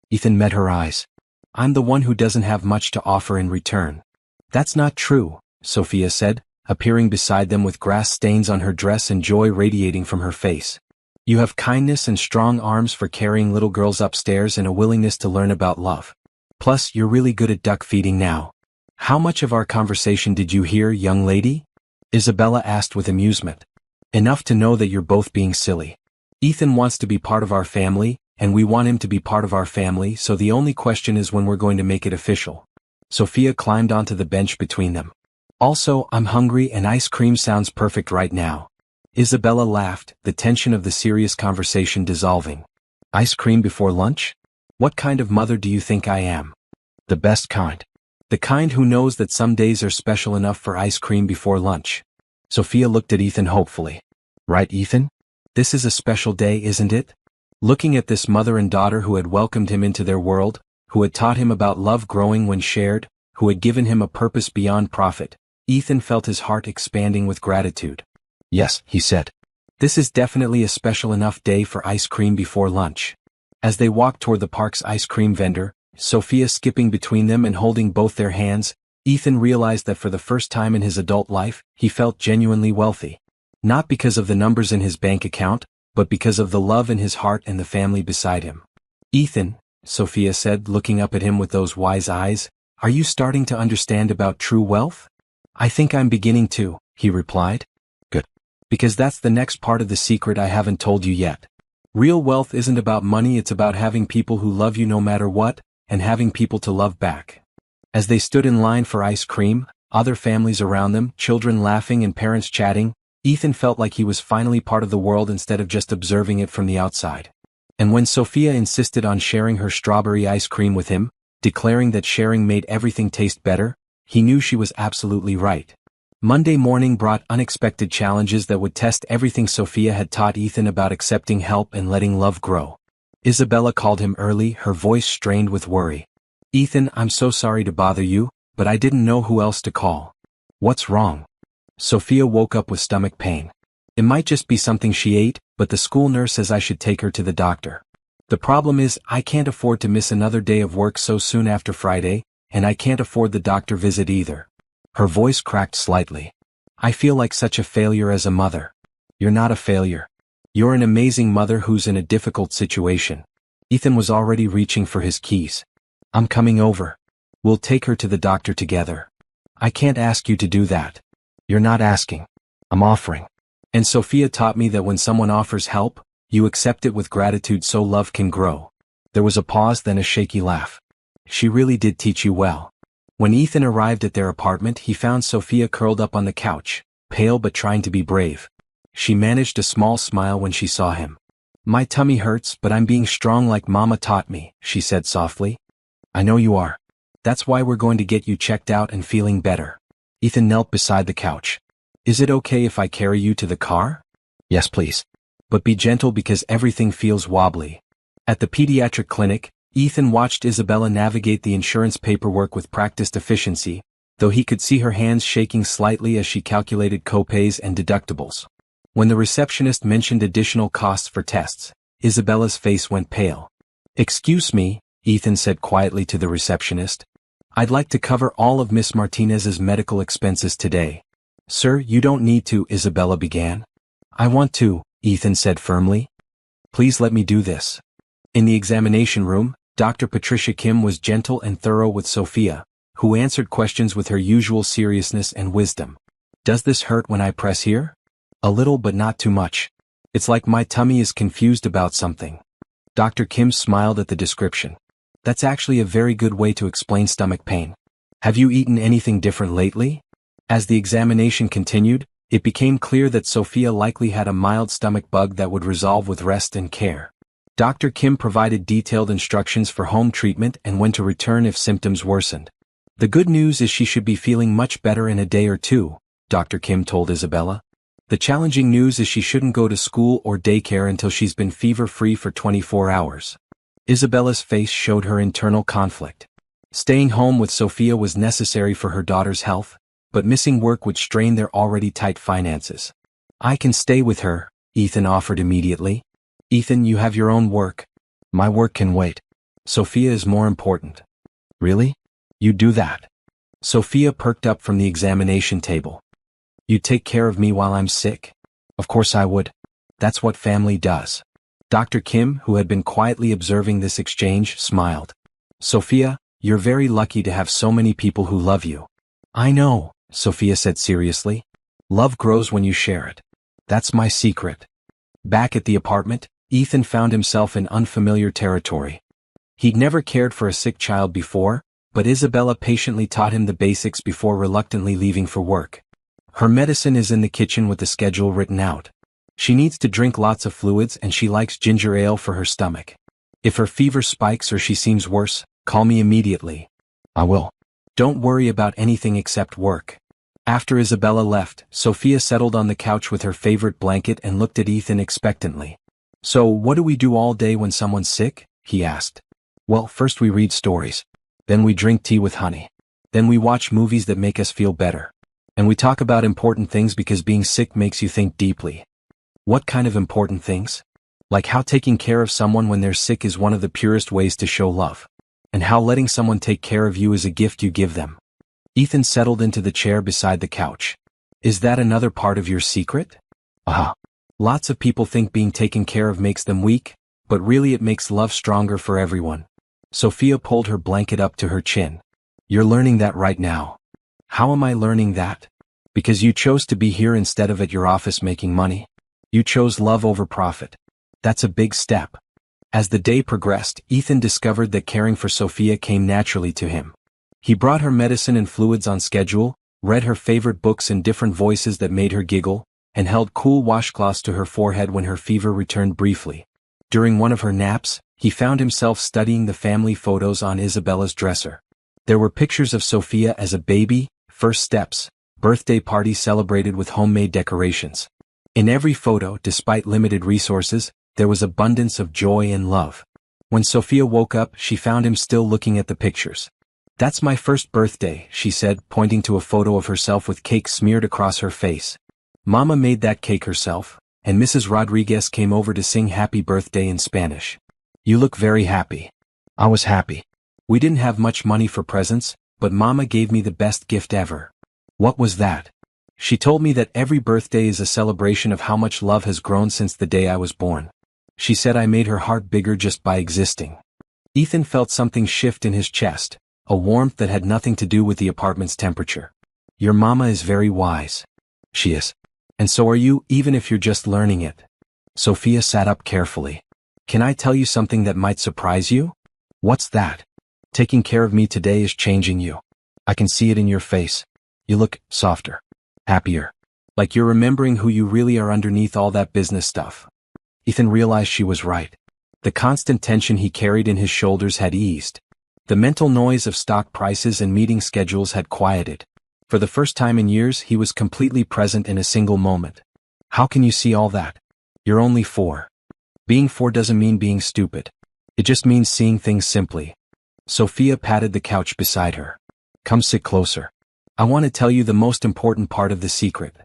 Ethan met her eyes. I'm the one who doesn't have much to offer in return. That's not true, Sophia said, appearing beside them with grass stains on her dress and joy radiating from her face. You have kindness and strong arms for carrying little girls upstairs and a willingness to learn about love. Plus, you're really good at duck feeding now. How much of our conversation did you hear, young lady? Isabella asked with amusement. Enough to know that you're both being silly. Ethan wants to be part of our family, and we want him to be part of our family, so the only question is when we're going to make it official. Sophia climbed onto the bench between them. Also, I'm hungry and ice cream sounds perfect right now. Isabella laughed, the tension of the serious conversation dissolving. Ice cream before lunch? What kind of mother do you think I am? The best kind. The kind who knows that some days are special enough for ice cream before lunch. Sophia looked at Ethan hopefully. Right, Ethan? This is a special day, isn't it? Looking at this mother and daughter who had welcomed him into their world, who had taught him about love growing when shared, who had given him a purpose beyond profit, Ethan felt his heart expanding with gratitude. Yes, he said. This is definitely a special enough day for ice cream before lunch. As they walked toward the park's ice cream vendor, Sophia skipping between them and holding both their hands, Ethan realized that for the first time in his adult life, he felt genuinely wealthy. Not because of the numbers in his bank account, but because of the love in his heart and the family beside him. Ethan, Sophia said, looking up at him with those wise eyes, are you starting to understand about true wealth? I think I'm beginning to, he replied. Good. Because that's the next part of the secret I haven't told you yet. Real wealth isn't about money, it's about having people who love you no matter what, and having people to love back. As they stood in line for ice cream, other families around them, children laughing and parents chatting, Ethan felt like he was finally part of the world instead of just observing it from the outside. And when Sophia insisted on sharing her strawberry ice cream with him, declaring that sharing made everything taste better, he knew she was absolutely right. Monday morning brought unexpected challenges that would test everything Sophia had taught Ethan about accepting help and letting love grow. Isabella called him early, her voice strained with worry. Ethan, I'm so sorry to bother you, but I didn't know who else to call. What's wrong? Sophia woke up with stomach pain. It might just be something she ate, but the school nurse says I should take her to the doctor. The problem is, I can't afford to miss another day of work so soon after Friday, and I can't afford the doctor visit either. Her voice cracked slightly. I feel like such a failure as a mother. You're not a failure. You're an amazing mother who's in a difficult situation. Ethan was already reaching for his keys. I'm coming over. We'll take her to the doctor together. I can't ask you to do that. You're not asking. I'm offering. And Sophia taught me that when someone offers help, you accept it with gratitude so love can grow. There was a pause, then a shaky laugh. She really did teach you well. When Ethan arrived at their apartment, he found Sophia curled up on the couch, pale but trying to be brave. She managed a small smile when she saw him. My tummy hurts, but I'm being strong like Mama taught me, she said softly. I know you are. That's why we're going to get you checked out and feeling better. Ethan knelt beside the couch. Is it okay if I carry you to the car? Yes, please. But be gentle because everything feels wobbly. At the pediatric clinic, Ethan watched Isabella navigate the insurance paperwork with practiced efficiency, though he could see her hands shaking slightly as she calculated copays and deductibles. When the receptionist mentioned additional costs for tests, Isabella's face went pale. Excuse me, Ethan said quietly to the receptionist. I'd like to cover all of Miss Martinez's medical expenses today. Sir, you don't need to, Isabella began. I want to, Ethan said firmly. Please let me do this. In the examination room, Dr. Patricia Kim was gentle and thorough with Sophia, who answered questions with her usual seriousness and wisdom. Does this hurt when I press here? A little, but not too much. It's like my tummy is confused about something. Dr. Kim smiled at the description. That's actually a very good way to explain stomach pain. Have you eaten anything different lately? As the examination continued, it became clear that Sophia likely had a mild stomach bug that would resolve with rest and care. Dr. Kim provided detailed instructions for home treatment and when to return if symptoms worsened. The good news is she should be feeling much better in a day or two, Dr. Kim told Isabella. The challenging news is she shouldn't go to school or daycare until she's been fever-free for 24 hours. Isabella's face showed her internal conflict. Staying home with Sophia was necessary for her daughter's health, but missing work would strain their already tight finances. I can stay with her, Ethan offered immediately. Ethan, you have your own work. My work can wait. Sophia is more important. Really? You do that? Sophia perked up from the examination table. You take care of me while I'm sick? Of course I would. That's what family does. Dr. Kim, who had been quietly observing this exchange, smiled. Sophia, you're very lucky to have so many people who love you. I know, Sophia said seriously. Love grows when you share it. That's my secret. Back at the apartment, Ethan found himself in unfamiliar territory. He'd never cared for a sick child before, but Isabella patiently taught him the basics before reluctantly leaving for work. Her medicine is in the kitchen with the schedule written out. She needs to drink lots of fluids and she likes ginger ale for her stomach. If her fever spikes or she seems worse, call me immediately. I will. Don't worry about anything except work. After Isabella left, Sophia settled on the couch with her favorite blanket and looked at Ethan expectantly. So, what do we do all day when someone's sick? He asked. Well, first we read stories. Then we drink tea with honey. Then we watch movies that make us feel better. And we talk about important things because being sick makes you think deeply. What kind of important things? Like how taking care of someone when they're sick is one of the purest ways to show love. And how letting someone take care of you is a gift you give them. Ethan settled into the chair beside the couch. Is that another part of your secret? Lots of people think being taken care of makes them weak, but really it makes love stronger for everyone. Sophia pulled her blanket up to her chin. You're learning that right now. How am I learning that? Because you chose to be here instead of at your office making money. You chose love over profit. That's a big step. As the day progressed, Ethan discovered that caring for Sophia came naturally to him. He brought her medicine and fluids on schedule, read her favorite books in different voices that made her giggle, and held cool washcloths to her forehead when her fever returned briefly. During one of her naps, he found himself studying the family photos on Isabella's dresser. There were pictures of Sophia as a baby, first steps, birthday party celebrated with homemade decorations. In every photo, despite limited resources, there was abundance of joy and love. When Sophia woke up, she found him still looking at the pictures. That's my first birthday, she said, pointing to a photo of herself with cake smeared across her face. Mama made that cake herself, and Mrs. Rodriguez came over to sing happy birthday in Spanish. You look very happy. I was happy. We didn't have much money for presents, but Mama gave me the best gift ever. What was that? She told me that every birthday is a celebration of how much love has grown since the day I was born. She said I made her heart bigger just by existing. Ethan felt something shift in his chest, a warmth that had nothing to do with the apartment's temperature. Your mama is very wise. She is. And so are you, even if you're just learning it. Sophia sat up carefully. Can I tell you something that might surprise you? What's that? Taking care of me today is changing you. I can see it in your face. You look softer, happier. Like you're remembering who you really are underneath all that business stuff. Ethan realized she was right. The constant tension he carried in his shoulders had eased. The mental noise of stock prices and meeting schedules had quieted. For the first time in years, he was completely present in a single moment. How can you see all that? You're only 4. Being 4 doesn't mean being stupid. It just means seeing things simply. Sophia patted the couch beside her. Come sit closer. I want to tell you the most important part of the secret.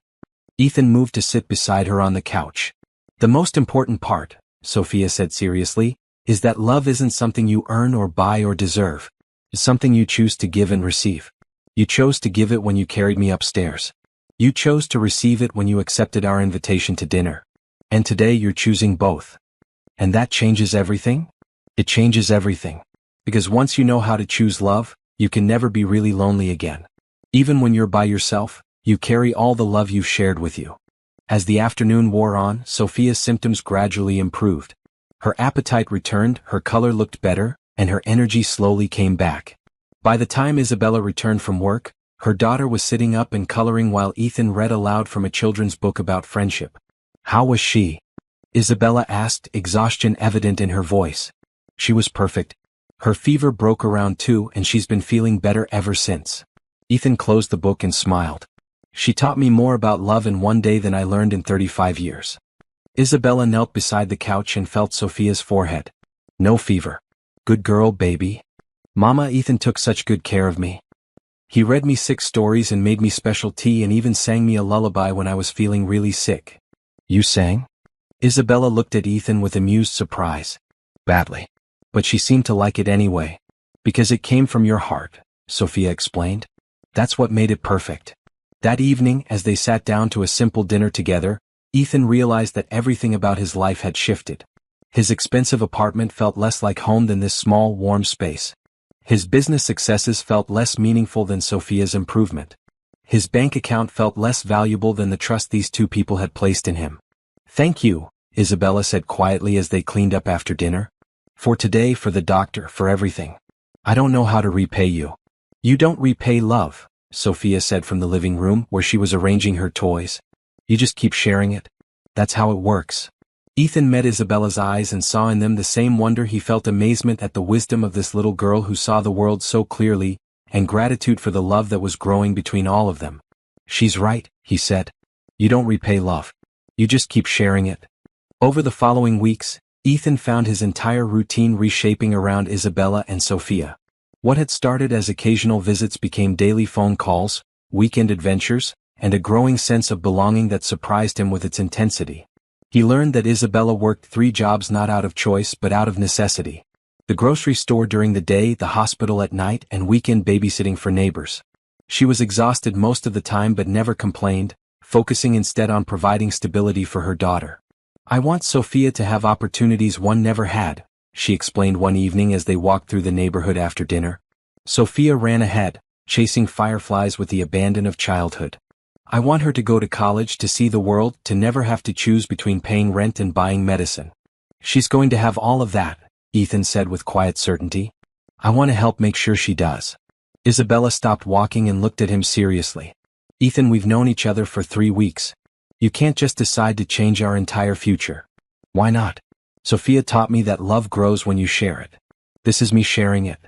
Ethan moved to sit beside her on the couch. The most important part, Sophia said seriously, is that love isn't something you earn or buy or deserve. It's something you choose to give and receive. You chose to give it when you carried me upstairs. You chose to receive it when you accepted our invitation to dinner. And today you're choosing both. And that changes everything? It changes everything. Because once you know how to choose love, you can never be really lonely again. Even when you're by yourself, you carry all the love you've shared with you. As the afternoon wore on, Sophia's symptoms gradually improved. Her appetite returned, her color looked better, and her energy slowly came back. By the time Isabella returned from work, Her daughter was sitting up and coloring while Ethan read aloud from a children's book about friendship. How was she? Isabella asked, exhaustion evident in her voice. She was perfect. Her fever broke around 2 and she's been feeling better ever since. Ethan closed the book and smiled. She taught me more about love in one day than I learned in 35 years. Isabella knelt beside the couch and felt Sophia's forehead. No fever. Good girl, baby. Mama, Ethan took such good care of me. He read me 6 stories and made me special tea and even sang me a lullaby when I was feeling really sick. You sang? Isabella looked at Ethan with amused surprise. Badly. But she seemed to like it anyway. Because it came from your heart, Sophia explained. That's what made it perfect. That evening, as they sat down to a simple dinner together, Ethan realized that everything about his life had shifted. His expensive apartment felt less like home than this small, warm space. His business successes felt less meaningful than Sophia's improvement. His bank account felt less valuable than the trust these 2 people had placed in him. Thank you, Isabella said quietly as they cleaned up after dinner. For today, for the doctor, for everything. I don't know how to repay you. You don't repay love, Sophia said from the living room where she was arranging her toys. You just keep sharing it. That's how it works. Ethan met Isabella's eyes and saw in them the same wonder he felt, amazement at the wisdom of this little girl who saw the world so clearly, and gratitude for the love that was growing between all of them. She's right, he said. You don't repay love. You just keep sharing it. Over the following weeks, Ethan found his entire routine reshaping around Isabella and Sophia. What had started as occasional visits became daily phone calls, weekend adventures, and a growing sense of belonging that surprised him with its intensity. He learned that Isabella worked 3 jobs not out of choice but out of necessity. The grocery store during the day, the hospital at night, and weekend babysitting for neighbors. She was exhausted most of the time but never complained, focusing instead on providing stability for her daughter. I want Sophia to have opportunities one never had, she explained one evening as they walked through the neighborhood after dinner. Sophia ran ahead, chasing fireflies with the abandon of childhood. I want her to go to college, to see the world, to never have to choose between paying rent and buying medicine. She's going to have all of that, Ethan said with quiet certainty. I want to help make sure she does. Isabella stopped walking and looked at him seriously. Ethan, we've known each other for 3 weeks. You can't just decide to change our entire future. Why not? Sophia taught me that love grows when you share it. This is me sharing it.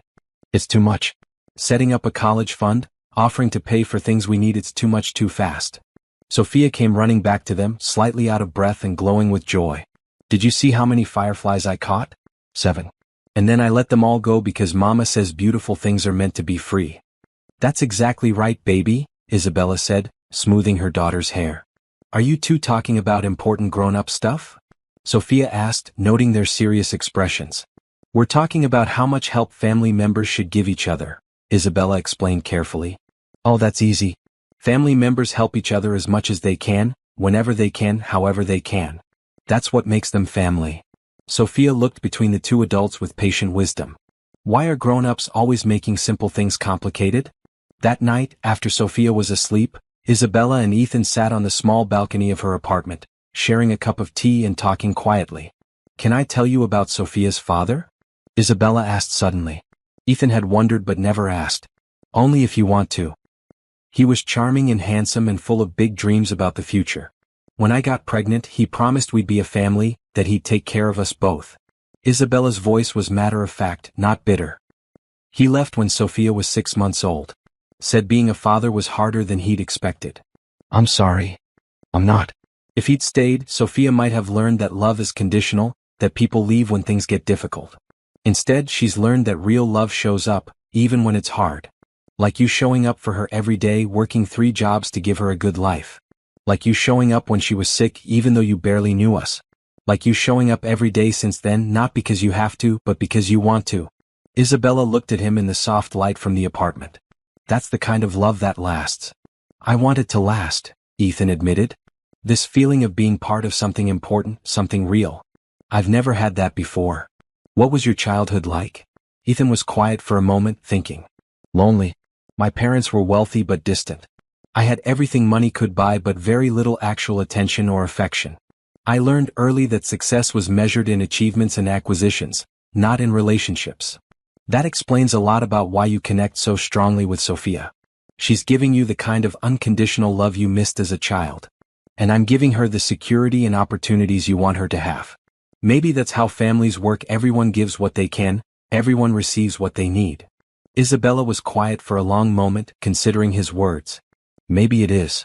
It's too much. Setting up a college fund, offering to pay for things we need, it's too much too fast. Sophia came running back to them, slightly out of breath and glowing with joy. Did you see how many fireflies I caught? 7. And then I let them all go because Mama says beautiful things are meant to be free. That's exactly right, baby, Isabella said, smoothing her daughter's hair. Are you two talking about important grown-up stuff? Sophia asked, noting their serious expressions. We're talking about how much help family members should give each other, Isabella explained carefully. Oh, that's easy. Family members help each other as much as they can, whenever they can, however they can. That's what makes them family. Sophia looked between the 2 adults with patient wisdom. Why are grown-ups always making simple things complicated? That night, after Sophia was asleep, Isabella and Ethan sat on the small balcony of her apartment, sharing a cup of tea and talking quietly. Can I tell you about Sophia's father? Isabella asked suddenly. Ethan had wondered but never asked. Only if you want to. He was charming and handsome and full of big dreams about the future. When I got pregnant, he promised we'd be a family, that he'd take care of us both. Isabella's voice was matter-of-fact, not bitter. He left when Sophia was 6 months old. Said being a father was harder than he'd expected. I'm sorry. I'm not. If he'd stayed, Sophia might have learned that love is conditional, that people leave when things get difficult. Instead, she's learned that real love shows up, even when it's hard. Like you showing up for her every day, working 3 jobs to give her a good life. Like you showing up when she was sick even though you barely knew us. Like you showing up every day since then, not because you have to, but because you want to. Isabella looked at him in the soft light from the apartment. That's the kind of love that lasts. I want it to last, Ethan admitted. This feeling of being part of something important, something real. I've never had that before. What was your childhood like? Ethan was quiet for a moment, thinking. Lonely. My parents were wealthy but distant. I had everything money could buy but very little actual attention or affection. I learned early that success was measured in achievements and acquisitions, not in relationships. That explains a lot about why you connect so strongly with Sophia. She's giving you the kind of unconditional love you missed as a child. And I'm giving her the security and opportunities you want her to have. Maybe that's how families work. Everyone gives what they can, everyone receives what they need. Isabella was quiet for a long moment, considering his words. Maybe it is.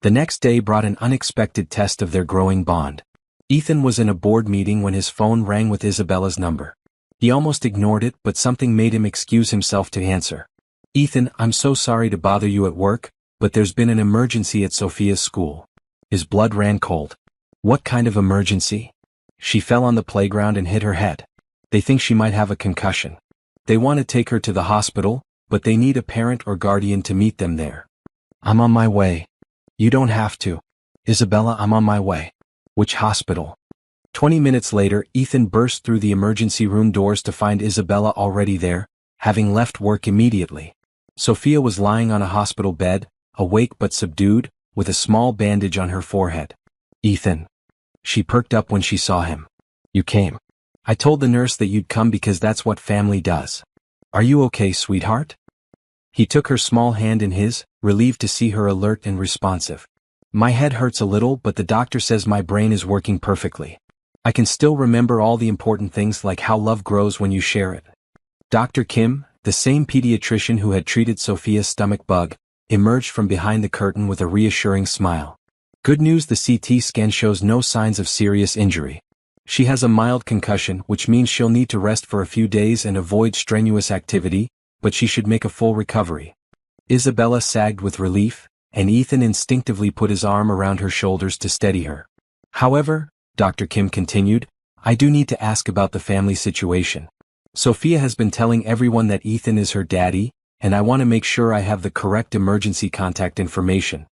The next day brought an unexpected test of their growing bond. Ethan was in a board meeting when his phone rang with Isabella's number. He almost ignored it, but something made him excuse himself to answer. Ethan, I'm so sorry to bother you at work, but there's been an emergency at Sophia's school. His blood ran cold. What kind of emergency? She fell on the playground and hit her head. They think she might have a concussion. They want to take her to the hospital, but they need a parent or guardian to meet them there. I'm on my way. You don't have to. Isabella, I'm on my way. Which hospital? 20 minutes later, Ethan burst through the emergency room doors to find Isabella already there, having left work immediately. Sophia was lying on a hospital bed, awake but subdued, with a small bandage on her forehead. Ethan. She perked up when she saw him. You came. I told the nurse that you'd come because that's what family does. Are you okay, sweetheart? He took her small hand in his, relieved to see her alert and responsive. My head hurts a little, but the doctor says my brain is working perfectly. I can still remember all the important things like how love grows when you share it. Dr. Kim, the same pediatrician who had treated Sophia's stomach bug, emerged from behind the curtain with a reassuring smile. Good news, the CT scan shows no signs of serious injury. She has a mild concussion, which means she'll need to rest for a few days and avoid strenuous activity, but she should make a full recovery. Isabella sagged with relief, and Ethan instinctively put his arm around her shoulders to steady her. However, Dr. Kim continued, I do need to ask about the family situation. Sophia has been telling everyone that Ethan is her daddy, and I want to make sure I have the correct emergency contact information.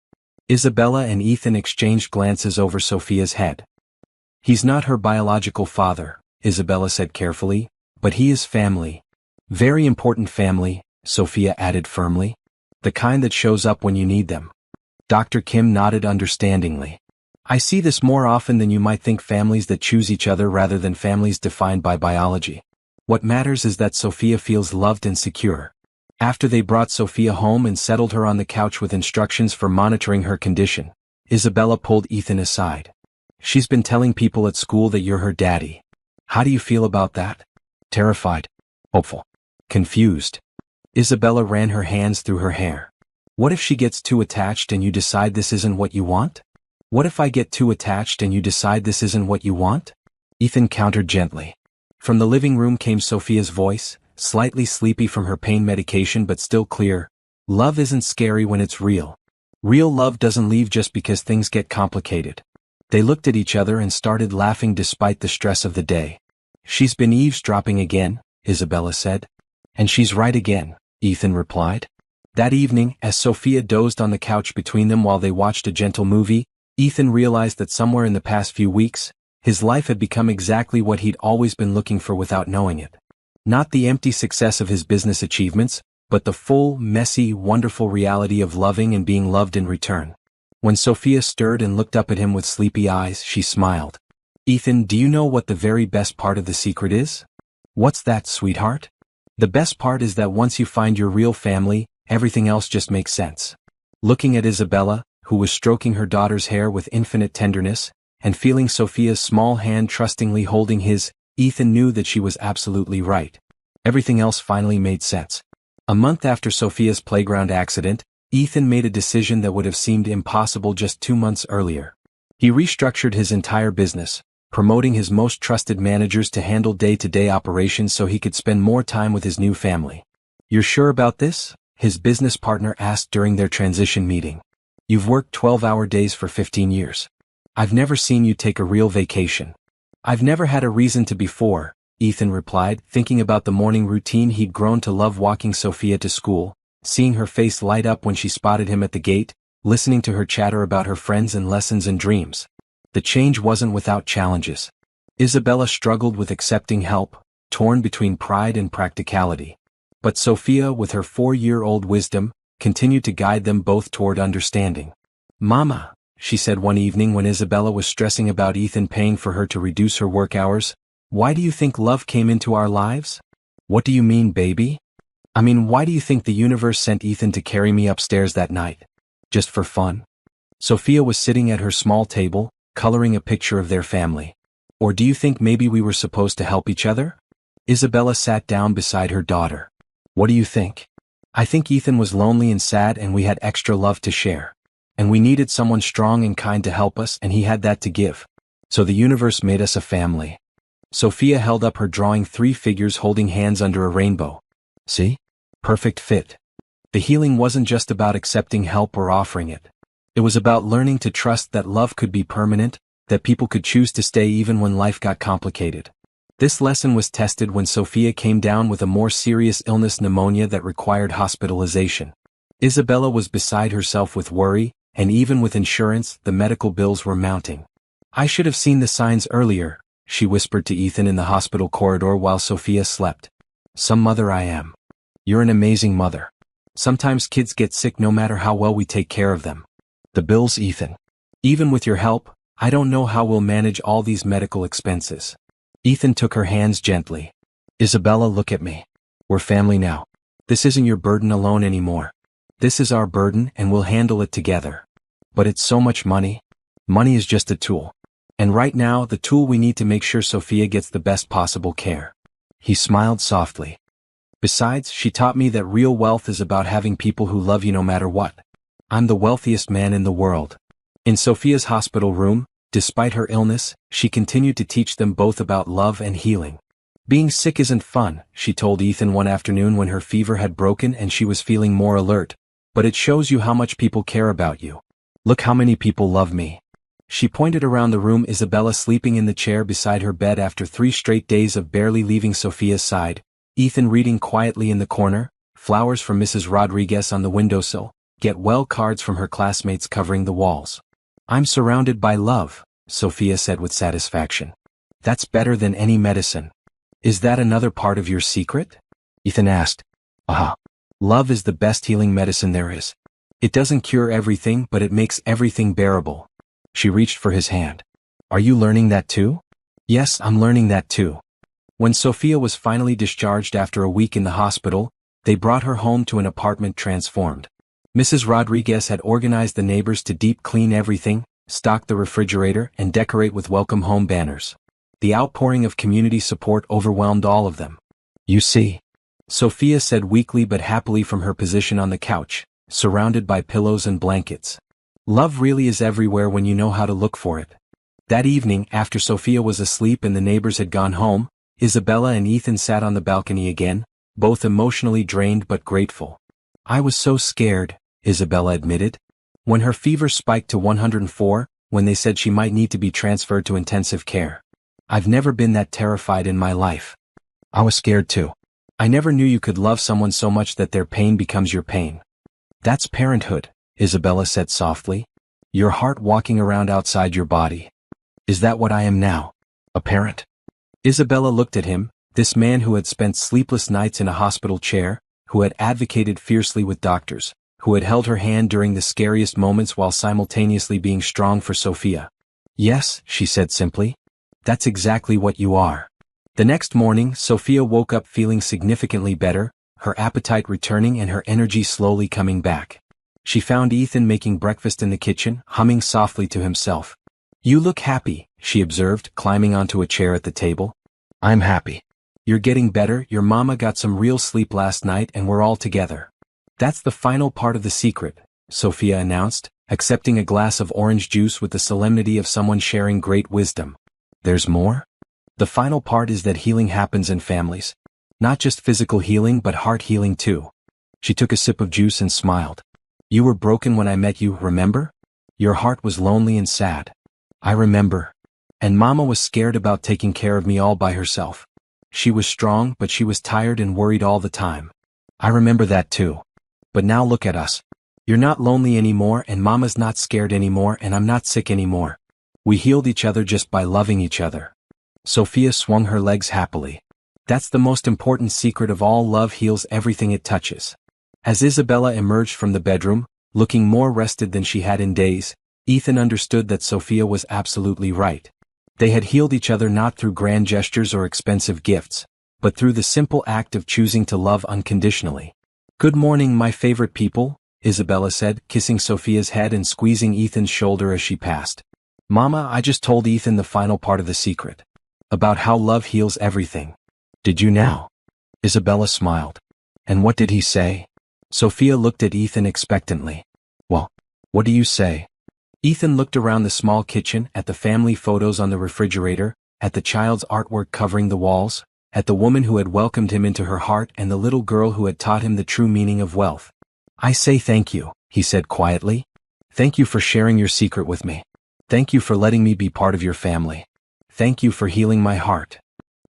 Isabella and Ethan exchanged glances over Sophia's head. He's not her biological father, Isabella said carefully, but he is family. Very important family, Sophia added firmly. The kind that shows up when you need them. Dr. Kim nodded understandingly. I see this more often than you might think, families that choose each other rather than families defined by biology. What matters is that Sophia feels loved and secure. After they brought Sophia home and settled her on the couch with instructions for monitoring her condition, Isabella pulled Ethan aside. She's been telling people at school that you're her daddy. How do you feel about that? Terrified. Hopeful. Confused. Isabella ran her hands through her hair. What if she gets too attached and you decide this isn't what you want? What if I get too attached and you decide this isn't what you want? Ethan countered gently. From the living room came Sophia's voice, slightly sleepy from her pain medication but still clear. Love isn't scary when it's real. Real love doesn't leave just because things get complicated. They looked at each other and started laughing despite the stress of the day. She's been eavesdropping again, Isabella said. And she's right again, Ethan replied. That evening, as Sophia dozed on the couch between them while they watched a gentle movie, Ethan realized that somewhere in the past few weeks, his life had become exactly what he'd always been looking for without knowing it. Not the empty success of his business achievements, but the full, messy, wonderful reality of loving and being loved in return. When Sophia stirred and looked up at him with sleepy eyes, she smiled. Ethan, do you know what the very best part of the secret is? What's that, sweetheart? The best part is that once you find your real family, everything else just makes sense. Looking at Isabella, who was stroking her daughter's hair with infinite tenderness, and feeling Sophia's small hand trustingly holding his, Ethan knew that she was absolutely right. Everything else finally made sense. A month after Sophia's playground accident, Ethan made a decision that would have seemed impossible just 2 months earlier. He restructured his entire business, promoting his most trusted managers to handle day-to-day operations so he could spend more time with his new family. You're sure about this? His business partner asked during their transition meeting. You've worked 12-hour days for 15 years. I've never seen you take a real vacation. I've never had a reason to before, Ethan replied, thinking about the morning routine he'd grown to love, walking Sophia to school, seeing her face light up when she spotted him at the gate, listening to her chatter about her friends and lessons and dreams. The change wasn't without challenges. Isabella struggled with accepting help, torn between pride and practicality. But Sophia, with her 4-year-old wisdom, continued to guide them both toward understanding. Mama, she said one evening when Isabella was stressing about Ethan paying for her to reduce her work hours, why do you think love came into our lives? What do you mean, baby? I mean, why do you think the universe sent Ethan to carry me upstairs that night? Just for fun? Sophia was sitting at her small table, coloring a picture of their family. Or do you think maybe we were supposed to help each other? Isabella sat down beside her daughter. What do you think? I think Ethan was lonely and sad and we had extra love to share. And we needed someone strong and kind to help us and he had that to give. So the universe made us a family. Sophia held up her drawing 3 figures holding hands under a rainbow. See? Perfect fit. The healing wasn't just about accepting help or offering it. It was about learning to trust that love could be permanent, that people could choose to stay even when life got complicated. This lesson was tested when Sophia came down with a more serious illness, pneumonia that required hospitalization. Isabella was beside herself with worry, and even with insurance, the medical bills were mounting. I should have seen the signs earlier, she whispered to Ethan in the hospital corridor while Sophia slept. Some mother I am. You're an amazing mother. Sometimes kids get sick no matter how well we take care of them. The bills, Ethan. Even with your help, I don't know how we'll manage all these medical expenses. Ethan took her hands gently. Isabella, look at me. We're family now. This isn't your burden alone anymore. This is our burden and we'll handle it together. But it's so much money. Money is just a tool. And right now, the tool we need to make sure Sophia gets the best possible care. He smiled softly. Besides, she taught me that real wealth is about having people who love you no matter what. I'm the wealthiest man in the world. In Sophia's hospital room, despite her illness, she continued to teach them both about love and healing. Being sick isn't fun, she told Ethan one afternoon when her fever had broken and she was feeling more alert. But it shows you how much people care about you. Look how many people love me. She pointed around the room. Isabella sleeping in the chair beside her bed after 3 straight days of barely leaving Sophia's side. Ethan reading quietly in the corner, flowers from Mrs. Rodriguez on the windowsill, get well cards from her classmates covering the walls. I'm surrounded by love, Sophia said with satisfaction. That's better than any medicine. Is that another part of your secret? Ethan asked. Love is the best healing medicine there is. It doesn't cure everything, but it makes everything bearable. She reached for his hand. Are you learning that too? Yes, I'm learning that too. When Sophia was finally discharged after a week in the hospital, they brought her home to an apartment transformed. Mrs. Rodriguez had organized the neighbors to deep clean everything, stock the refrigerator, and decorate with welcome home banners. The outpouring of community support overwhelmed all of them. You see, Sophia said weakly but happily from her position on the couch, surrounded by pillows and blankets. Love really is everywhere when you know how to look for it. That evening, after Sophia was asleep and the neighbors had gone home, Isabella and Ethan sat on the balcony again, both emotionally drained but grateful. I was so scared, Isabella admitted. When her fever spiked to 104, when they said she might need to be transferred to intensive care. I've never been that terrified in my life. I was scared too. I never knew you could love someone so much that their pain becomes your pain. That's parenthood, Isabella said softly. Your heart walking around outside your body. Is that what I am now? A parent? Isabella looked at him, this man who had spent sleepless nights in a hospital chair, who had advocated fiercely with doctors, who had held her hand during the scariest moments while simultaneously being strong for Sophia. Yes, she said simply. That's exactly what you are. The next morning, Sophia woke up feeling significantly better, her appetite returning and her energy slowly coming back. She found Ethan making breakfast in the kitchen, humming softly to himself. You look happy, she observed, climbing onto a chair at the table. I'm happy. You're getting better, your mama got some real sleep last night and we're all together. That's the final part of the secret, Sophia announced, accepting a glass of orange juice with the solemnity of someone sharing great wisdom. There's more? The final part is that healing happens in families. Not just physical healing but heart healing too. She took a sip of juice and smiled. You were broken when I met you, remember? Your heart was lonely and sad. I remember. And Mama was scared about taking care of me all by herself. She was strong but she was tired and worried all the time. I remember that too. But now look at us. You're not lonely anymore and Mama's not scared anymore and I'm not sick anymore. We healed each other just by loving each other. Sophia swung her legs happily. That's the most important secret of all. Love heals everything it touches. As Isabella emerged from the bedroom, looking more rested than she had in days, Ethan understood that Sophia was absolutely right. They had healed each other not through grand gestures or expensive gifts, but through the simple act of choosing to love unconditionally. "Good morning, my favorite people," Isabella said, kissing Sophia's head and squeezing Ethan's shoulder as she passed. "Mama, I just told Ethan the final part of the secret. About how love heals everything." "Did you now?" Isabella smiled. "And what did he say?" Sophia looked at Ethan expectantly. "Well, what do you say?" Ethan looked around the small kitchen, at the family photos on the refrigerator, at the child's artwork covering the walls, at the woman who had welcomed him into her heart and the little girl who had taught him the true meaning of wealth. "I say thank you," he said quietly. "Thank you for sharing your secret with me. Thank you for letting me be part of your family. Thank you for healing my heart."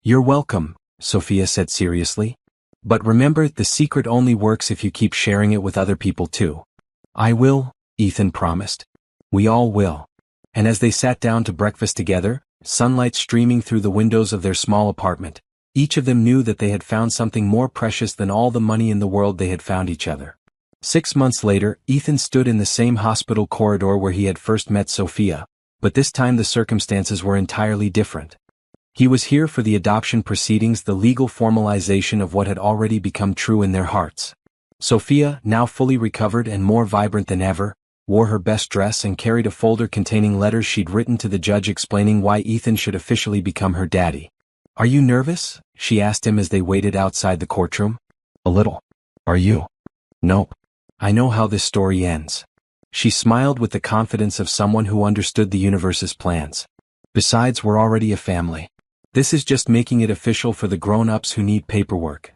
"You're welcome," Sophia said seriously. "But remember, the secret only works if you keep sharing it with other people too." "I will," Ethan promised. "We all will." And as they sat down to breakfast together, sunlight streaming through the windows of their small apartment, each of them knew that they had found something more precious than all the money in the world. They had found each other. 6 months later, Ethan stood in the same hospital corridor where he had first met Sophia, but this time the circumstances were entirely different. He was here for the adoption proceedings, the legal formalization of what had already become true in their hearts. Sophia, now fully recovered and more vibrant than ever, wore her best dress and carried a folder containing letters she'd written to the judge explaining why Ethan should officially become her daddy. "Are you nervous?" she asked him as they waited outside the courtroom. "A little. Are you?" "Nope. I know how this story ends." She smiled with the confidence of someone who understood the universe's plans. "Besides, we're already a family. This is just making it official for the grown-ups who need paperwork."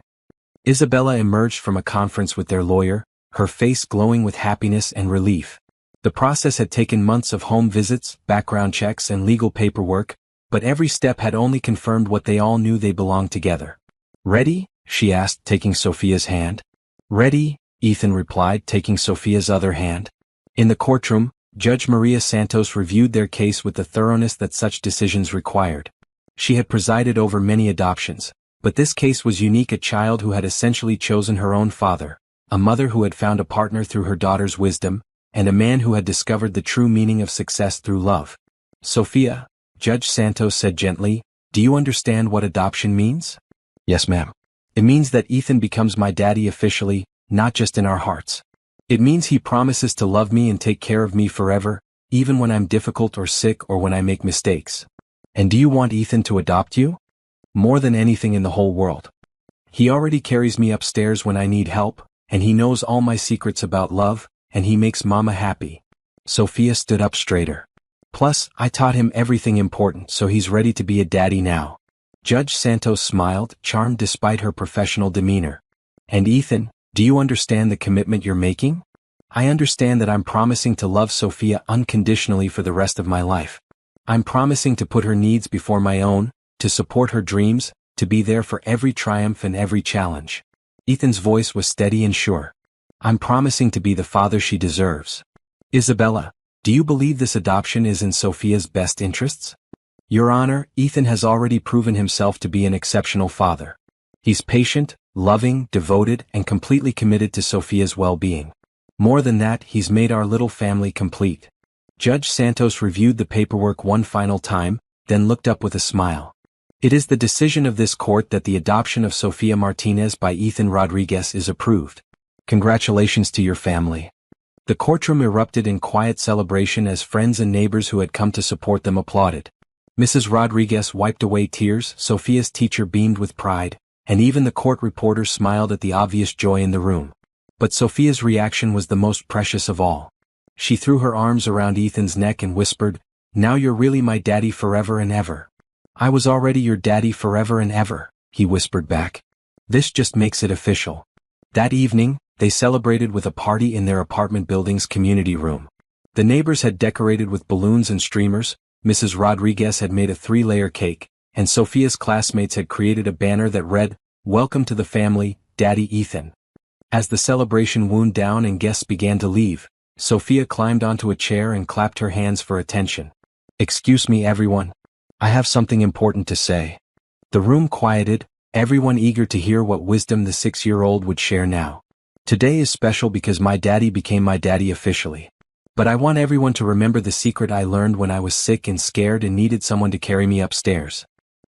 Isabella emerged from a conference with their lawyer, her face glowing with happiness and relief. The process had taken months of home visits, background checks, and legal paperwork, but every step had only confirmed what they all knew: they belonged together. "Ready?" she asked, taking Sophia's hand. "Ready," Ethan replied, taking Sophia's other hand. In the courtroom, Judge Maria Santos reviewed their case with the thoroughness that such decisions required. She had presided over many adoptions, but this case was unique: a child who had essentially chosen her own father, a mother who had found a partner through her daughter's wisdom, and a man who had discovered the true meaning of success through love. "Sophia," Judge Santos said gently, "do you understand what adoption means?" "Yes, ma'am. It means that Ethan becomes my daddy officially, not just in our hearts. It means he promises to love me and take care of me forever, even when I'm difficult or sick or when I make mistakes." "And do you want Ethan to adopt you?" "More than anything in the whole world. He already carries me upstairs when I need help, and he knows all my secrets about love, and he makes Mama happy." Sophia stood up straighter. "Plus, I taught him everything important, so he's ready to be a daddy now." Judge Santos smiled, charmed despite her professional demeanor. "And Ethan, do you understand the commitment you're making?" "I understand that I'm promising to love Sophia unconditionally for the rest of my life. I'm promising to put her needs before my own, to support her dreams, to be there for every triumph and every challenge." Ethan's voice was steady and sure. "I'm promising to be the father she deserves." "Isabella, do you believe this adoption is in Sophia's best interests?" "Your Honor, Ethan has already proven himself to be an exceptional father. He's patient, loving, devoted, and completely committed to Sophia's well-being. More than that, he's made our little family complete." Judge Santos reviewed the paperwork one final time, then looked up with a smile. "It is the decision of this court that the adoption of Sofia Martinez by Ethan Rodriguez is approved. Congratulations to your family." The courtroom erupted in quiet celebration as friends and neighbors who had come to support them applauded. Mrs. Rodriguez wiped away tears, Sophia's teacher beamed with pride, and even the court reporter smiled at the obvious joy in the room. But Sophia's reaction was the most precious of all. She threw her arms around Ethan's neck and whispered, "Now you're really my daddy forever and ever." "I was already your daddy forever and ever," he whispered back. "This just makes it official." That evening, they celebrated with a party in their apartment building's community room. The neighbors had decorated with balloons and streamers, Mrs. Rodriguez had made a 3-layer cake, and Sophia's classmates had created a banner that read, "Welcome to the family, Daddy Ethan." As the celebration wound down and guests began to leave, Sophia climbed onto a chair and clapped her hands for attention. "Excuse me, everyone. I have something important to say." The room quieted, everyone eager to hear what wisdom the 6-year-old would share now. "Today is special because my daddy became my daddy officially. But I want everyone to remember the secret I learned when I was sick and scared and needed someone to carry me upstairs."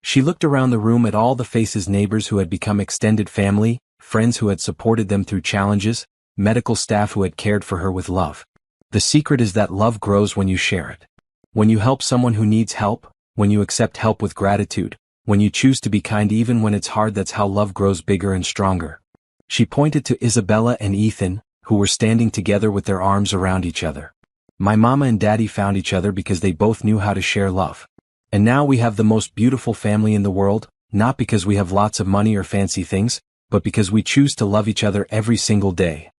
She looked around the room at all the faces, neighbors who had become extended family, friends who had supported them through challenges, medical staff who had cared for her with love. The secret is that love grows when you share it. When you help someone who needs help, when you accept help with gratitude, when you choose to be kind even when it's hard, that's how love grows bigger and stronger. She pointed to Isabella and Ethan, who were standing together with their arms around each other. My mama and daddy found each other because they both knew how to share love. And now we have the most beautiful family in the world, not because we have lots of money or fancy things, but because we choose to love each other every single day.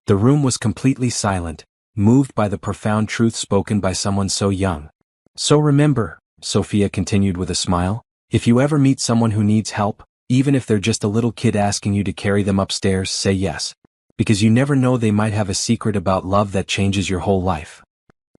The room was completely silent, moved by the profound truth spoken by someone so young. So remember, Sophia continued with a smile, if you ever meet someone who needs help, even if they're just a little kid asking you to carry them upstairs, say yes. Because you never know, they might have a secret about love that changes your whole life.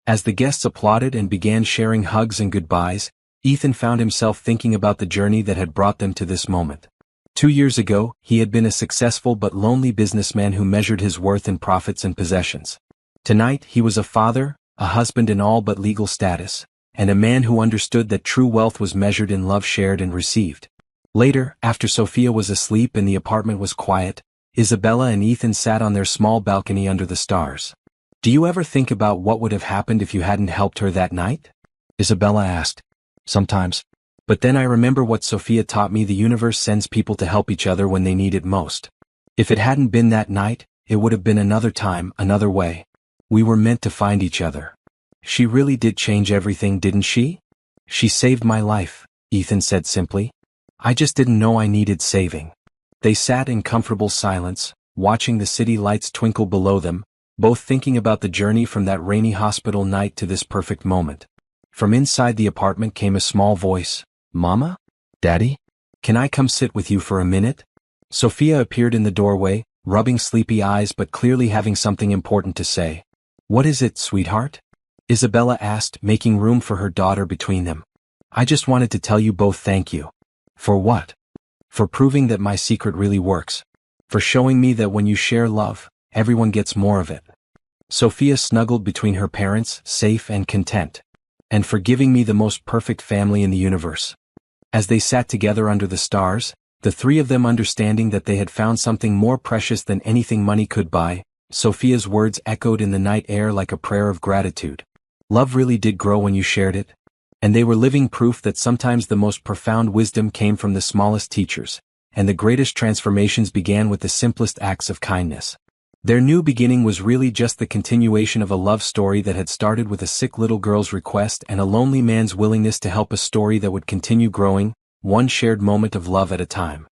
As the guests applauded and began sharing hugs and goodbyes, Ethan found himself thinking about the journey that had brought them to this moment. 2 years ago, he had been a successful but lonely businessman who measured his worth in profits and possessions. Tonight, he was a father, a husband in all but legal status, and a man who understood that true wealth was measured in love shared and received. Later, after Sophia was asleep and the apartment was quiet, Isabella and Ethan sat on their small balcony under the stars. Do you ever think about what would have happened if you hadn't helped her that night? Isabella asked. Sometimes. But then I remember what Sophia taught me: the universe sends people to help each other when they need it most. If it hadn't been that night, it would have been another time, another way. We were meant to find each other. She really did change everything, didn't she? She saved my life, Ethan said simply. I just didn't know I needed saving. They sat in comfortable silence, watching the city lights twinkle below them, both thinking about the journey from that rainy hospital night to this perfect moment. From inside the apartment came a small voice. Mama? Daddy? Can I come sit with you for a minute? Sophia appeared in the doorway, rubbing sleepy eyes but clearly having something important to say. What is it, sweetheart? Isabella asked, making room for her daughter between them. I just wanted to tell you both thank you. For what? For proving that my secret really works. For showing me that when you share love, everyone gets more of it. Sophia snuggled between her parents, safe and content. And for giving me the most perfect family in the universe. As they sat together under the stars, the three of them understanding that they had found something more precious than anything money could buy, Sophia's words echoed in the night air like a prayer of gratitude. Love really did grow when you shared it. And they were living proof that sometimes the most profound wisdom came from the smallest teachers, and the greatest transformations began with the simplest acts of kindness. Their new beginning was really just the continuation of a love story that had started with a sick little girl's request and a lonely man's willingness to help, a story that would continue growing, one shared moment of love at a time.